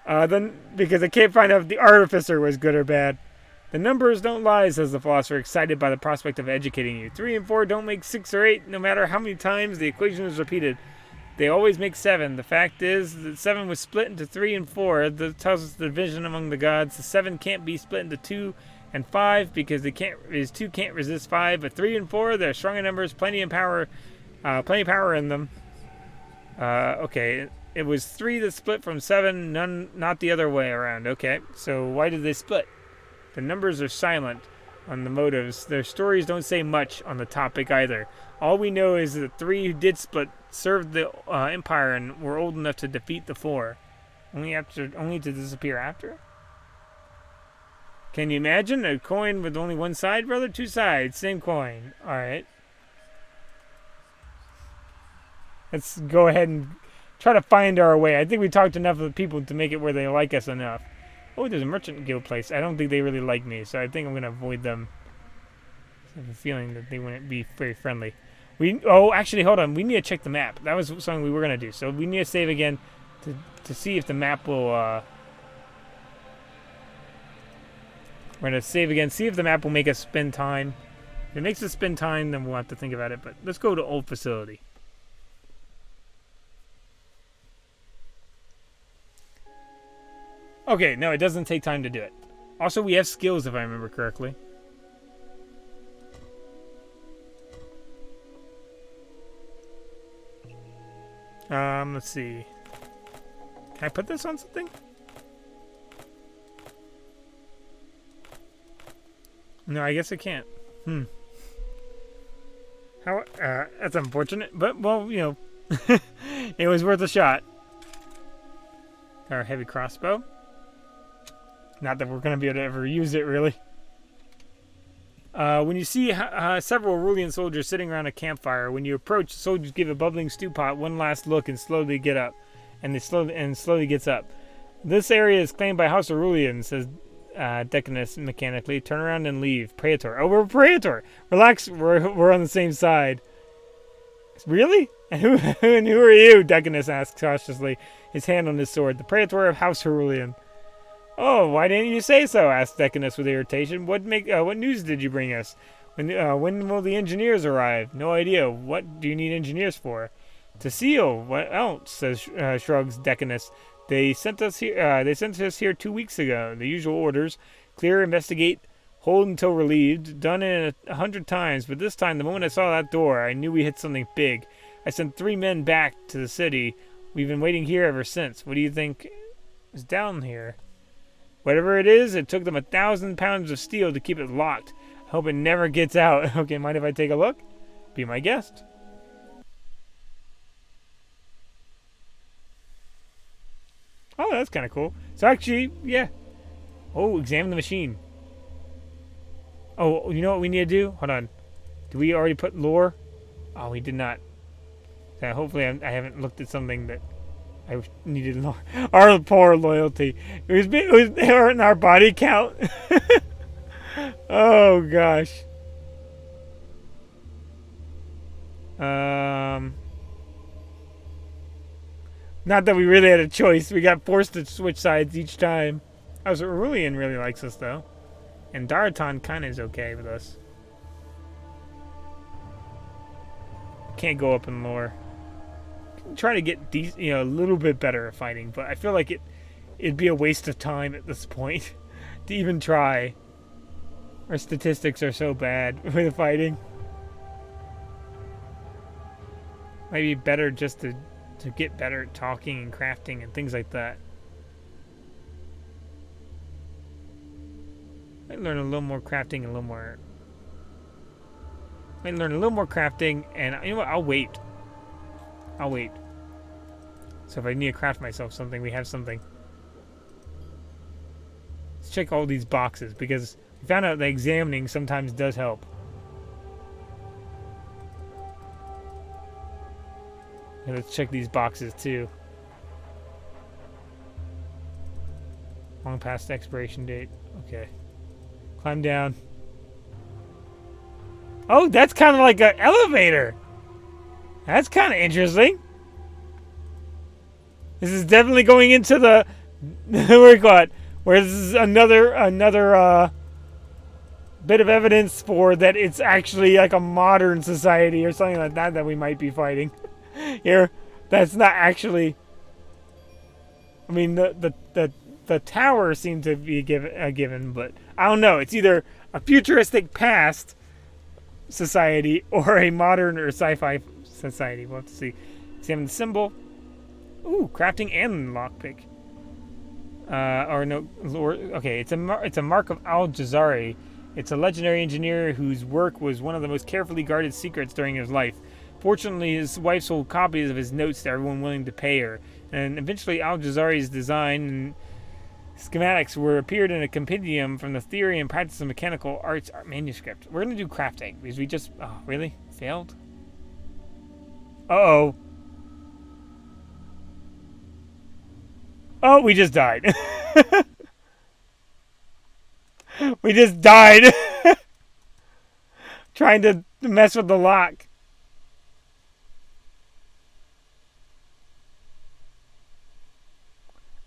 Then because I can't find out if the artificer was good or bad. The numbers don't lie, says the philosopher, excited by the prospect of educating you. 3 and 4 don't make 6 or 8, no matter how many times the equation is repeated. They always make 7. The fact is that 7 was split into 3 and 4. That tells us the division among the gods. The 7 can't be split into 2 and 5 because 2 can't resist 5. But 3 and 4, they're strong in numbers, plenty of power in them. Okay, it was 3 that split from 7, not the other way around. Okay, so why did they split? The numbers are silent on the motives. Their stories don't say much on the topic either. All we know is that 3 who did split served the Empire and were old enough to defeat the 4. Only to disappear after? Can you imagine a coin with only one side, brother? 2 sides, same coin. Alright. Let's go ahead and try to find our way. I think we talked enough of the people to make it where they like us enough. Oh, there's a merchant guild place. I don't think they really like me, so I think I'm going to avoid them. I have a feeling that they wouldn't be very friendly. Actually, hold on. We need to check the map. That was something we were going to do. So we need to save again to see if the map will... We're going to save again, see if the map will make us spend time. If it makes us spend time, then we'll have to think about it. But let's go to old facility. Okay, no, it doesn't take time to do it. Also, we have skills, if I remember correctly. Let's see. Can I put this on something? No, I guess I can't. That's unfortunate, but, well, you know, it was worth a shot. Our heavy crossbow. Not that we're going to be able to ever use it, really. When you see several Aurelian soldiers sitting around a campfire, when you approach, the soldiers give a bubbling stew pot one last look and slowly get up. And slowly gets up. This area is claimed by House Aurelian, says Decadence mechanically. Turn around and leave. Praetor. Oh, we're Praetor. Relax, we're on the same side. Really? And who are you? Decadence asks cautiously, his hand on his sword. The Praetor of House Aurelian. Oh, why didn't you say so? Asked Decadence with irritation. What news did you bring us? When will the engineers arrive? No idea. What do you need engineers for? To seal. What else? Shrugs Decadence. They sent us here. They sent us here 2 weeks ago. The usual orders: clear, investigate, hold until relieved. Done it 100 times, but this time, the moment I saw that door, I knew we hit something big. I sent 3 men back to the city. We've been waiting here ever since. What do you think is down here? Whatever it is, it took them 1,000 pounds of steel to keep it locked. I hope it never gets out. Okay, mind if I take a look? Be my guest. Oh, that's kind of cool. So actually, yeah. Oh, examine the machine. Oh, you know what we need to do? Hold on. Did we already put lore? Oh, we did not. So hopefully I haven't looked at something that I needed lore. Our poor loyalty. It was hurting our body count. Oh, gosh. Not that we really had a choice. We got forced to switch sides each time. Aurelian really likes us, though. And Daratan kind of is okay with us. Can't go up in lore. Try to get a little bit better at fighting, but I feel like it'd be a waste of time at this point to even try. Our statistics are so bad with the fighting. Might be better just to to get better at talking and crafting and things like that. Might learn a little more crafting, Might learn a little more crafting, and you know what? I'll wait. So if I need to craft myself something, we have something. Let's check all these boxes, because we found out that examining sometimes does help. And let's check these boxes too. Long past expiration date. Okay. Climb down. Oh, that's kind of like an elevator. That's kind of interesting. This is definitely going into the where this is another bit of evidence for that it's actually like a modern society or something like that we might be fighting here. That's not actually. I mean, the tower seemed to be a given, but I don't know. It's either a futuristic past society or a modern or sci-fi society. We'll have to see. Examine the symbol. Ooh, crafting and lockpick. Okay, it's a mark of Al-Jazari. It's a legendary engineer whose work was one of the most carefully guarded secrets during his life. Fortunately, his wife sold copies of his notes to everyone willing to pay her, and eventually Al-Jazari's design and schematics appeared in a compendium from the theory and practice of mechanical arts manuscript. We're going to do crafting, because we just... Oh, really? Failed? Uh-oh. Oh, we just died. We just died. Trying to mess with the lock.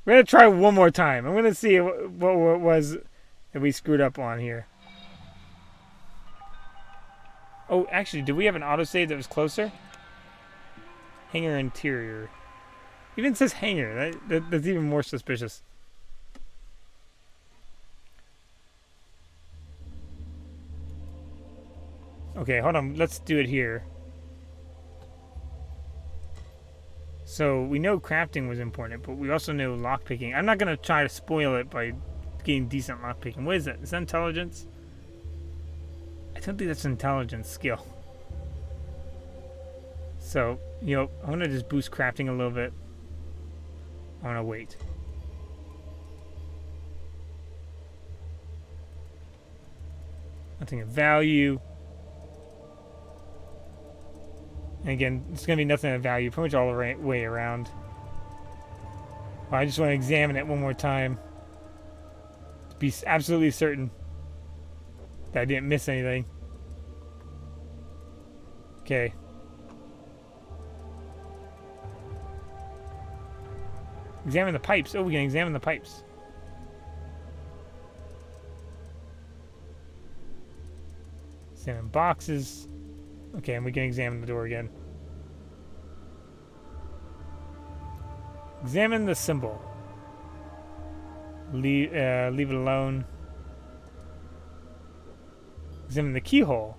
We're going to try one more time. I'm going to see what was that we screwed up on here. Oh, actually, did we have an autosave that was closer? Hangar interior. Even says hangar. That's even more suspicious. Okay, hold on. Let's do it here. So, we know crafting was important, but we also know lockpicking. I'm not going to try to spoil it by getting decent lockpicking. What is that? Is that intelligence? I don't think that's an intelligence skill. So, you know, I want to just boost crafting a little bit. I want to wait. Nothing of value. And again, it's going to be nothing of value pretty much all the way around. Well, I just want to examine it one more time. To be absolutely certain that I didn't miss anything. Okay. Examine the pipes. Oh, we can examine the pipes. Examine boxes. Okay, and we can examine the door again. Examine the symbol. Leave it alone. Examine the keyhole.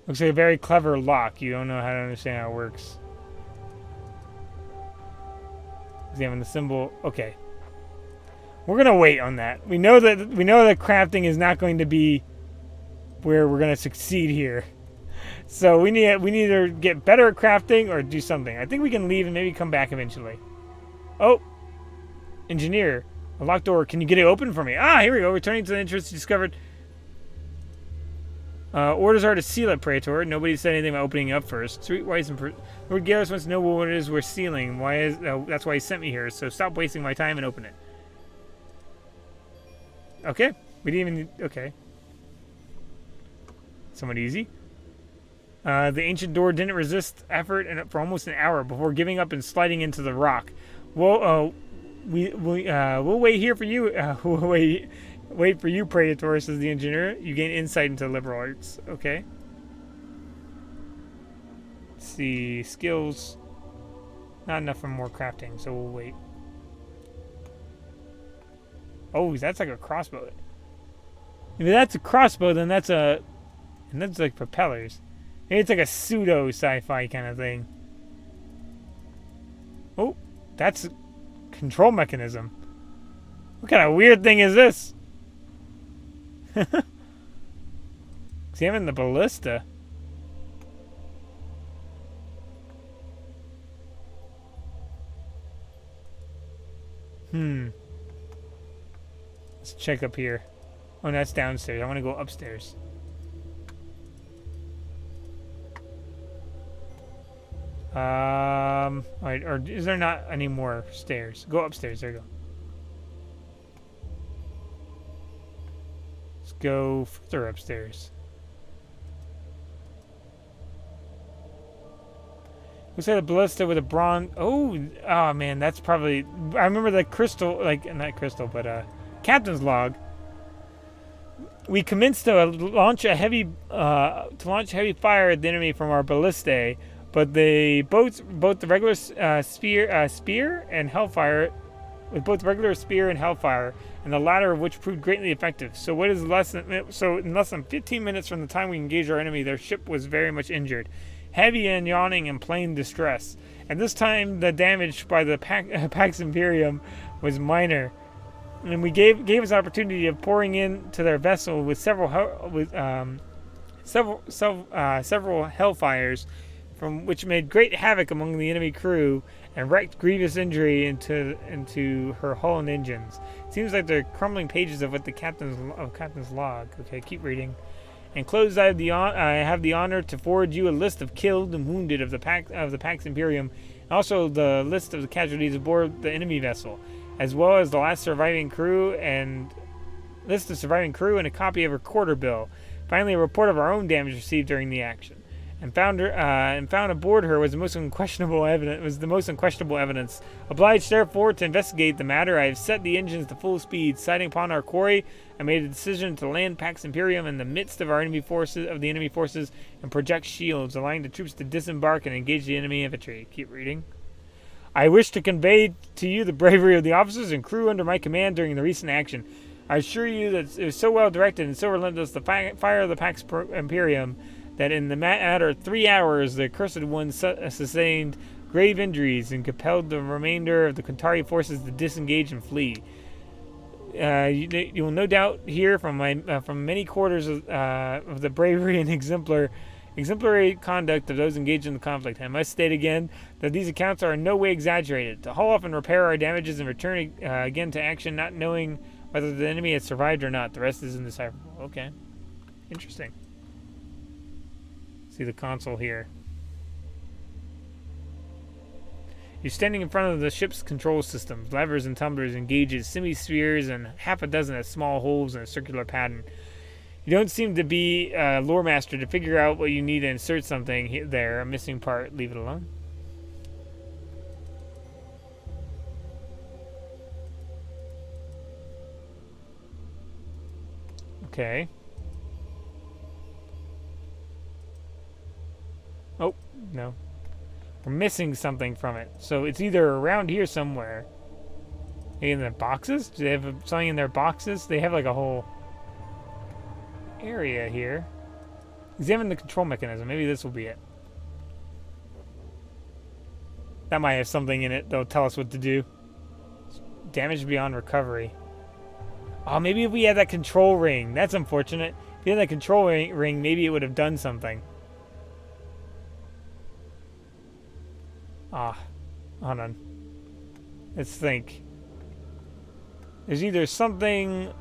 Looks like a very clever lock. You don't know how to understand how it works. Examine the symbol. Okay. We're gonna wait on that. We know that crafting is not going to be where we're gonna succeed here. So we need to either get better at crafting or do something. I think we can leave and maybe come back eventually. Oh, engineer, a locked door. Can you get it open for me? Ah, here we go. Returning to the entrance, discovered. Orders are to seal it, Praetor. Nobody said anything about opening up first. Streetwise and Lord Garrus wants to know what it is we're sealing. That's why he sent me here. So stop wasting my time and open it. Okay, we didn't even. Okay. Somewhat easy. The ancient door didn't resist effort for almost an hour before giving up and sliding into the rock. We'll wait here for you. We'll wait for you, Praetor, says the engineer. You gain insight into liberal arts. Okay. Let's see. Skills. Not enough for more crafting, so we'll wait. Oh, that's like a crossbow. If that's a crossbow, then that's a... And that's like propellers. Maybe it's like a pseudo sci-fi kind of thing. That's a control mechanism. What kind of weird thing is this? Examine the ballista. Let's check up here. Oh, no, that's downstairs. I want to go upstairs. Alright, or is there not any more stairs? Go upstairs. There you go. Let's go further upstairs. Looks like a ballista with a bronze. Oh, man, that's probably. I remember the crystal, like not crystal, but captain's log. We commenced to launch heavy fire at the enemy from our ballistae, but both the regular spear and hellfire, with both regular spear and hellfire, and the latter of which proved greatly effective. So in less than 15 minutes from the time we engaged our enemy, their ship was very much injured, heavy and yawning in plain distress. And this time the damage by the Pax Imperium was minor, and we gave us opportunity of pouring into their vessel with several hellfires, from which made great havoc among the enemy crew and wreaked grievous injury into her hull and engines. It seems like they're crumbling pages of what the captain's log. Okay, keep reading. Enclosed, I have the honor to forward you a list of killed and wounded of the Pax Imperium, and also the list of the casualties aboard the enemy vessel, as well as the list of surviving crew and a copy of her quarter bill. Finally, a report of our own damage received during the action, and found aboard her was the most unquestionable evidence. Obliged, therefore, to investigate the matter, I have set the engines to full speed. Sighting upon our quarry, I made a decision to land Pax Imperium in the midst of the enemy forces and project shields, allowing the troops to disembark and engage the enemy infantry. Keep reading. I wish to convey to you the bravery of the officers and crew under my command during the recent action. I assure you that it was so well directed and so relentless the fire of the Pax Imperium that in the matter of 3 hours the accursed one sustained grave injuries and compelled the remainder of the Kantari forces to disengage and flee. You will no doubt hear from many quarters of the bravery and exemplary conduct of those engaged in the conflict. I must state again that these accounts are in no way exaggerated. To haul off and repair our damages and return again to action, not knowing whether the enemy has survived or not. The rest is indecipherable. Okay. Interesting. See the console here. You're standing in front of the ship's control systems, levers and tumblers and gauges, semi-spheres, and half a dozen of small holes in a circular pattern. You don't seem to be a lore master to figure out what you need to insert something there. A missing part. Leave it alone. Okay. Oh, no. We're missing something from it. So it's either around here somewhere. Maybe in the boxes? Do they have something in their boxes? They have like a whole area here. Examine the control mechanism. Maybe this will be it. That might have something in it that'll tell us what to do. Damage beyond recovery. Oh, maybe if we had that control ring. That's unfortunate. If we had that control ring, maybe it would have done something. Hold on. Let's think. There's either something.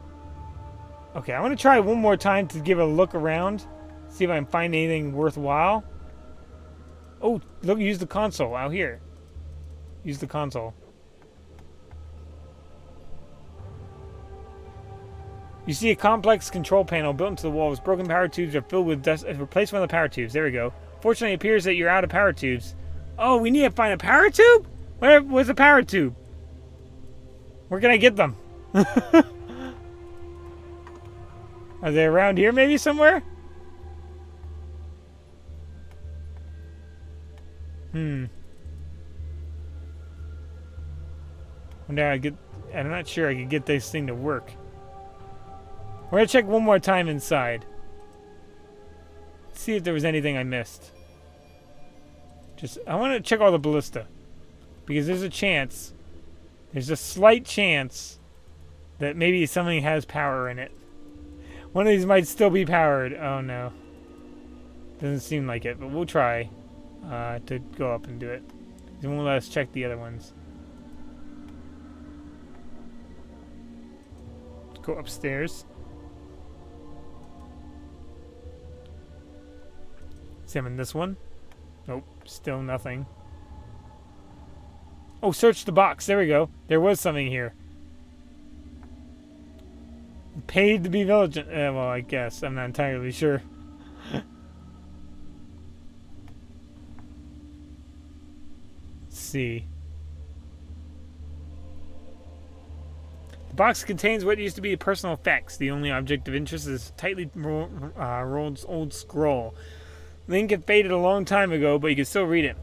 Okay, I want to try one more time to give a look around, see if I can find anything worthwhile. Oh, look! Use the console out here. Use the console. You see a complex control panel built into the walls. Broken power tubes are filled with dust. Replace one of the power tubes. There we go. Fortunately, it appears that you're out of power tubes. Oh, we need to find a power tube? Where's a power tube? Where can I get them? Are they around here maybe somewhere? I'm not sure I could get this thing to work. We're gonna check one more time inside. See if there was anything I missed. I want to check all the ballista. because there's a chance, there's a slight chance that maybe something has power in it. One of these might still be powered. Oh no. Doesn't seem like it, but we'll try to go up and do it. It won't let us check the other ones. Let's go upstairs. Examine this one. Nope, still nothing. Oh, search the box. There we go. There was something here. Paid to be vigilant. Well, I guess. I'm not entirely sure. Let's see. The box contains what used to be personal effects. The only object of interest is a tightly rolled old scroll. The ink had faded a long time ago, but you can still read it.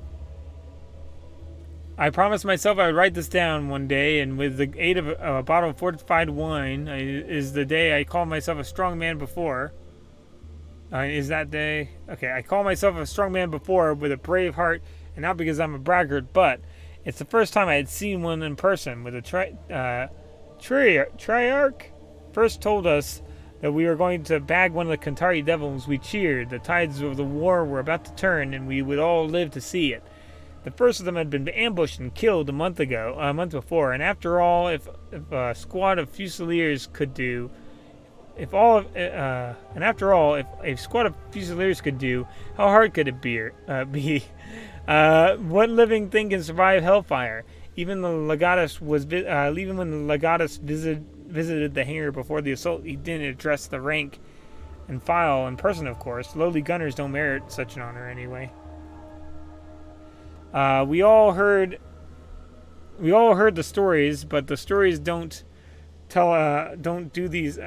I promised myself I would write this down one day, and with the aid of a bottle of fortified wine, is the day I called myself a strong man before. Is that day? Okay, I called myself a strong man before with a brave heart, and not because I'm a braggart, but it's the first time I had seen one in person. With a Triarch first told us that we were going to bag one of the Kantari devils, we cheered. The tides of the war were about to turn, and we would all live to see it. The first of them had been ambushed and killed a month before, and after all, if a squad of Fusiliers could do, how hard could it be? What living thing can survive hellfire? Even when the legatus visited the hangar before the assault, he didn't address the rank and file in person, of course. Lowly gunners don't merit such an honor anyway. We all heard the stories, but the stories don't do these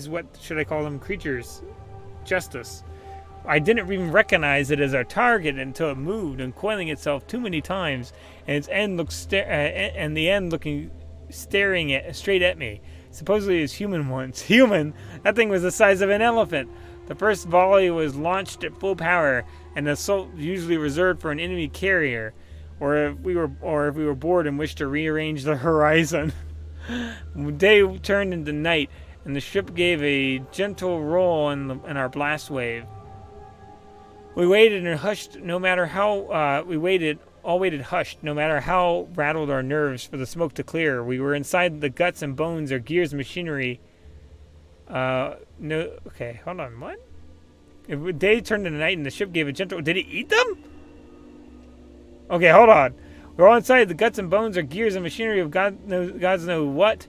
what should I call them, creatures justice. I didn't even recognize it as our target until it moved, uncoiling itself too many times, and its end looked looking straight at me. Supposedly it was human once. Human? That thing was the size of an elephant. The first volley was launched at full power, and the assault usually reserved for an enemy carrier, or if we were bored and wished to rearrange the horizon. Day turned into night, and the ship gave a gentle roll in our blast wave. We waited and hushed, no matter how hushed, no matter how rattled our nerves for the smoke to clear. We were inside the guts and bones or gears of machinery. No, okay, hold on, what? If day turned into night and the ship gave a gentle... Did it eat them? Okay, hold on. We're all inside the guts and bones or gears and machinery of God's know what.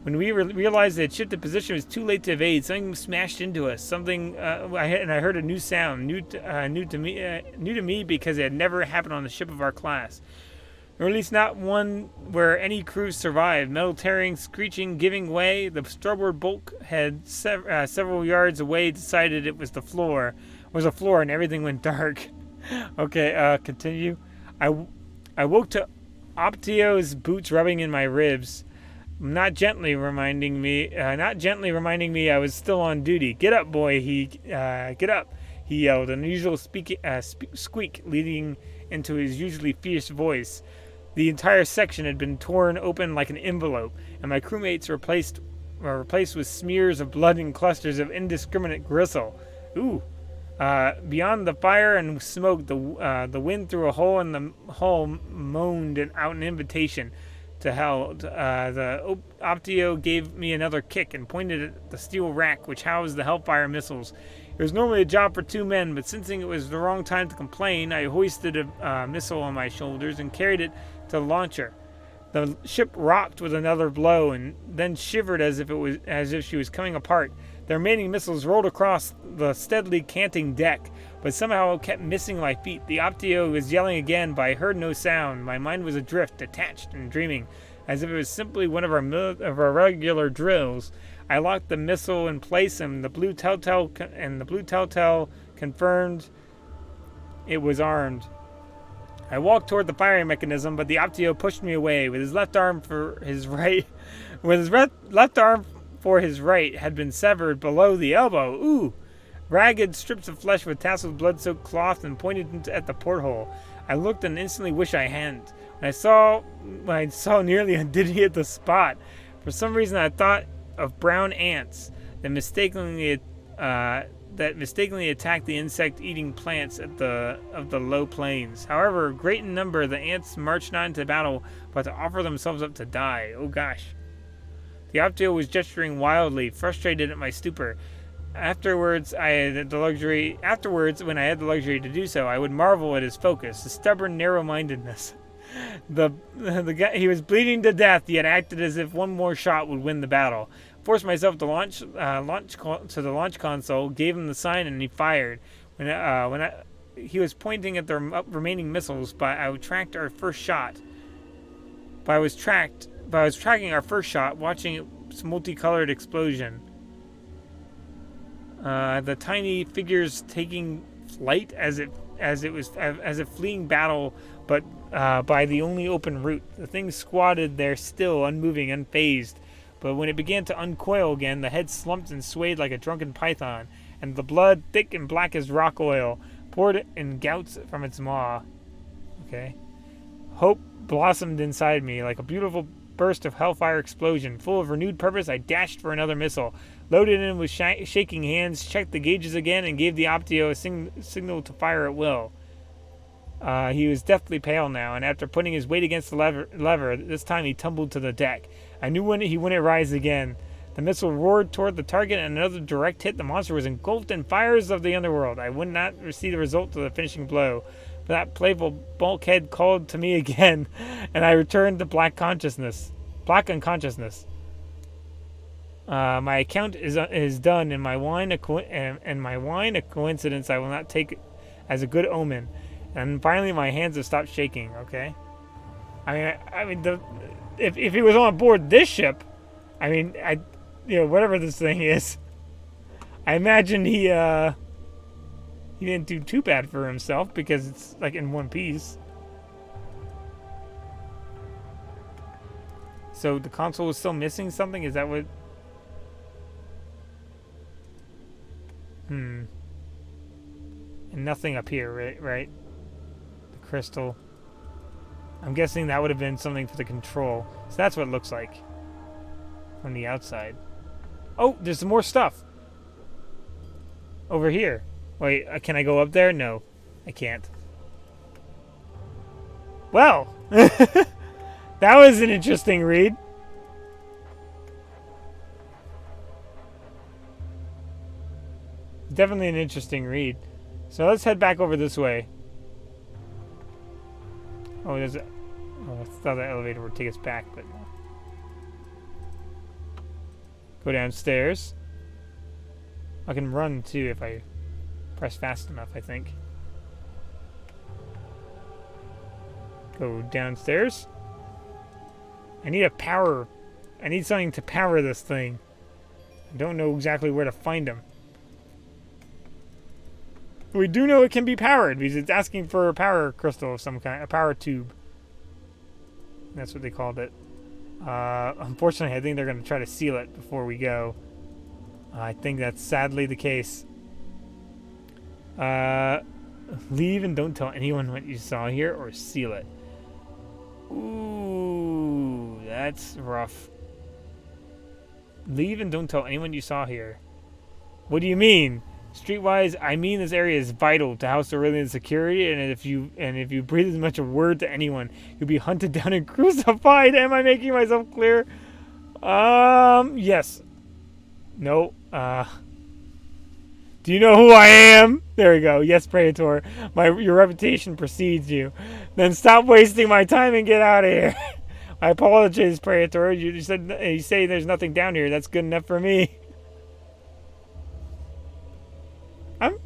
When we realized that it shifted position, it was too late to evade. Something smashed into us. Something, I heard a new sound, new to me because it had never happened on a ship of our class, or at least not one where any crew survived. Metal tearing, screeching, giving way. The starboard bulkhead, several yards away, decided it was a floor, and everything went dark. Okay, continue. I woke to Optio's boots rubbing in my ribs. Not gently reminding me I was still on duty. Get up, boy! Get up! He yelled, an unusual squeak leading into his usually fierce voice. The entire section had been torn open like an envelope, and my crewmates were replaced with smears of blood and clusters of indiscriminate gristle. Ooh! Beyond the fire and smoke, the wind through a hole in the hull moaned out an invitation to hell. The Optio gave me another kick and pointed at the steel rack which housed the Hellfire missiles. It was normally a job for 2 men, but sensing it was the wrong time to complain, I hoisted a missile on my shoulders and carried it to the launcher. The ship rocked with another blow and then shivered as if she was coming apart. The remaining missiles rolled across the steadily canting deck, but somehow kept missing my feet. The Optio was yelling again, but I heard no sound. My mind was adrift, detached and dreaming, as if it was simply one of our regular drills. I locked the missile in place, and the blue telltale confirmed it was armed. I walked toward the firing mechanism, but the Optio pushed me away. With his left arm for his right had been severed below the elbow. Ooh! Ragged strips of flesh with tasseled blood-soaked cloth and pointed at the porthole. I looked and instantly wished I hadn't. When I saw nearly did hit the spot. For some reason, I thought of brown ants that mistakenly attacked the insect-eating plants of the low plains. However, great in number, the ants marched not into battle, but to offer themselves up to die. Oh gosh. The Optio was gesturing wildly, frustrated at my stupor. Afterwards, when I had the luxury to do so, I would marvel at his focus, his stubborn narrow-mindedness. The guy, he was bleeding to death, yet acted as if one more shot would win the battle. Forced myself to launch to the launch console, gave him the sign, and he fired. He was pointing at the remaining missiles, but I was tracking our first shot, watching its multicolored explosion. The tiny figures taking flight as if fleeing battle, but by the only open route. The thing squatted there still, unmoving, unfazed. But when it began to uncoil again, the head slumped and swayed like a drunken python, and the blood, thick and black as rock oil, poured in gouts from its maw. Okay. Hope blossomed inside me like a beautiful burst of hellfire explosion. Full of renewed purpose, I dashed for another missile, loaded in with shaking hands, checked the gauges again, and gave the Optio a signal to fire at will. He was deathly pale now, and after putting his weight against the lever, this time he tumbled to the deck. I knew he wouldn't rise again. The missile roared toward the target, and another direct hit. The monster was engulfed in fires of the underworld. I would not see the result of the finishing blow. But that playful bulkhead called to me again, and I returned to black unconsciousness. My account is done, and my wine a coincidence I will not take as a good omen. And finally, my hands have stopped shaking. Okay, I mean, if he was on board this ship, whatever this thing is, I imagine he didn't do too bad for himself because it's like in one piece. So the console was still missing something? Is that what? And nothing up here, right? The crystal. I'm guessing that would have been something for the control. So that's what it looks like from the outside. Oh, there's some more stuff over here. Wait, can I go up there? No, I can't. Well, that was an interesting read. Definitely an interesting read. So let's head back over this way. Oh, I thought the elevator would take us back, but no. Go downstairs. I can run too if I press fast enough, I think. Go downstairs. I need something to power this thing. I don't know exactly where to find them. We do know it can be powered because it's asking for a power crystal of some kind, a power tube. That's what they called it. Unfortunately, I think they're going to try to seal it before we go. I think that's sadly the case. Leave and don't tell anyone what you saw here, or seal it. Ooh, that's rough. Leave and don't tell anyone you saw here. What do you mean? Streetwise, I mean this area is vital to Hasturilla security, and if you breathe as much a word to anyone, you'll be hunted down and crucified. Am I making myself clear? Yes. No. Do you know who I am? There we go. Yes, Praetor. Your reputation precedes you. Then stop wasting my time and get out of here. I apologize, Praetor. You say there's nothing down here. That's good enough for me.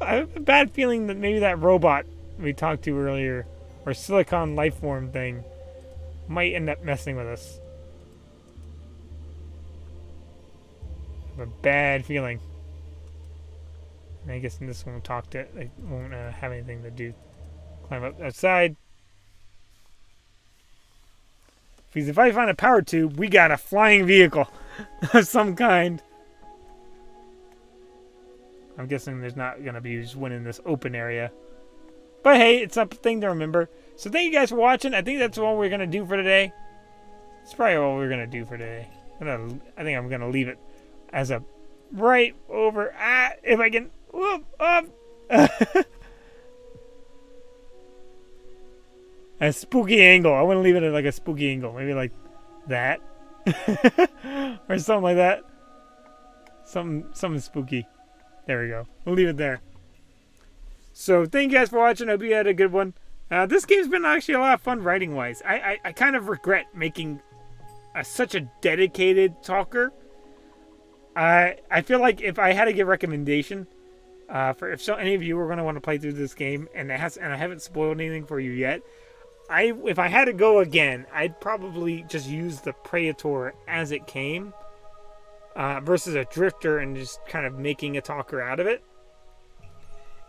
I have a bad feeling that maybe that robot we talked to earlier, or silicon life form thing, might end up messing with us. I have a bad feeling. And I guess this won't won't have anything to do. Climb up outside. Because if I find a power tube, we got a flying vehicle of some kind. I'm guessing there's not going to be just one in this open area. But hey, it's a thing to remember. So thank you guys for watching. I think that's all we're going to do for today. It's probably all we're going to do for today. I think I'm going to leave it as a right over. If I can. Whoop, up. A spooky angle. I want to leave it at like a spooky angle. Maybe like that. Or something like that. Something spooky. There we go. We'll leave it there. So thank you guys for watching. I hope you had a good one. This game's been actually a lot of fun writing-wise. I kind of regret making such a dedicated talker. I feel like if I had to give a recommendation, if any of you are going to want to play through this game, and I haven't spoiled anything for you yet, if I had to go again, I'd probably just use the Praetor as it came, versus a Drifter and just kind of making a talker out of it.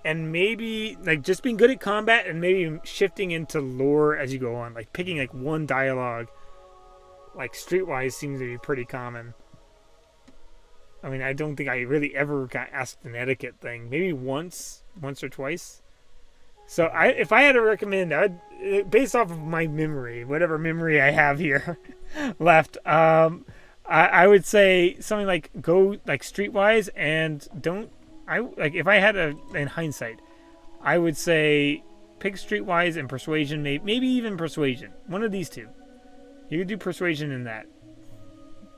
And maybe like just being good at combat and maybe shifting into lore as you go on, like picking like one dialogue, like Streetwise seems to be pretty common. I mean, I don't think I really ever got asked an etiquette thing. Maybe once or twice. So if I had to recommend, based off of my memory, whatever memory I have here left, I would say something like go like Streetwise and don't. If I had in hindsight, I would say pick Streetwise and Persuasion, maybe even Persuasion. One of these two. You could do Persuasion in that.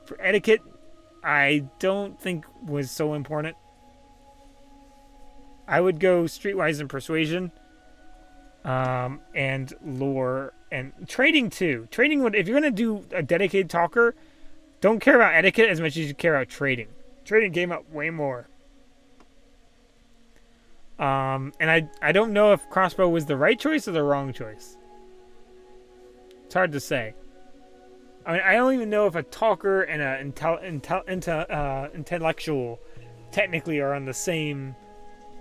For etiquette, I don't think was so important. I would go Streetwise and Persuasion, and lore and trading too. Trading would, if you're gonna do a dedicated talker, don't care about etiquette as much as you care about trading. Trading came up way more. And I don't know if crossbow was the right choice or the wrong choice. It's hard to say. I mean, I don't even know if a talker and an intellectual technically are on the same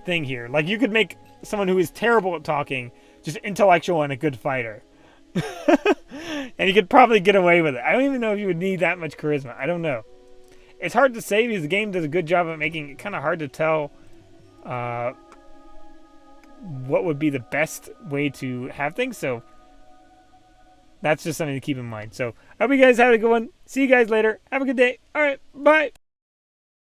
thing here. Like, you could make someone who is terrible at talking just intellectual and a good fighter. And you could probably get away with it. I don't even know if you would need that much charisma. I don't know. It's hard to say because the game does a good job of making it kind of hard to tell what would be the best way to have things. So that's just something to keep in mind. So I hope you guys have a good one. See you guys later. Have a good day. All right. Bye.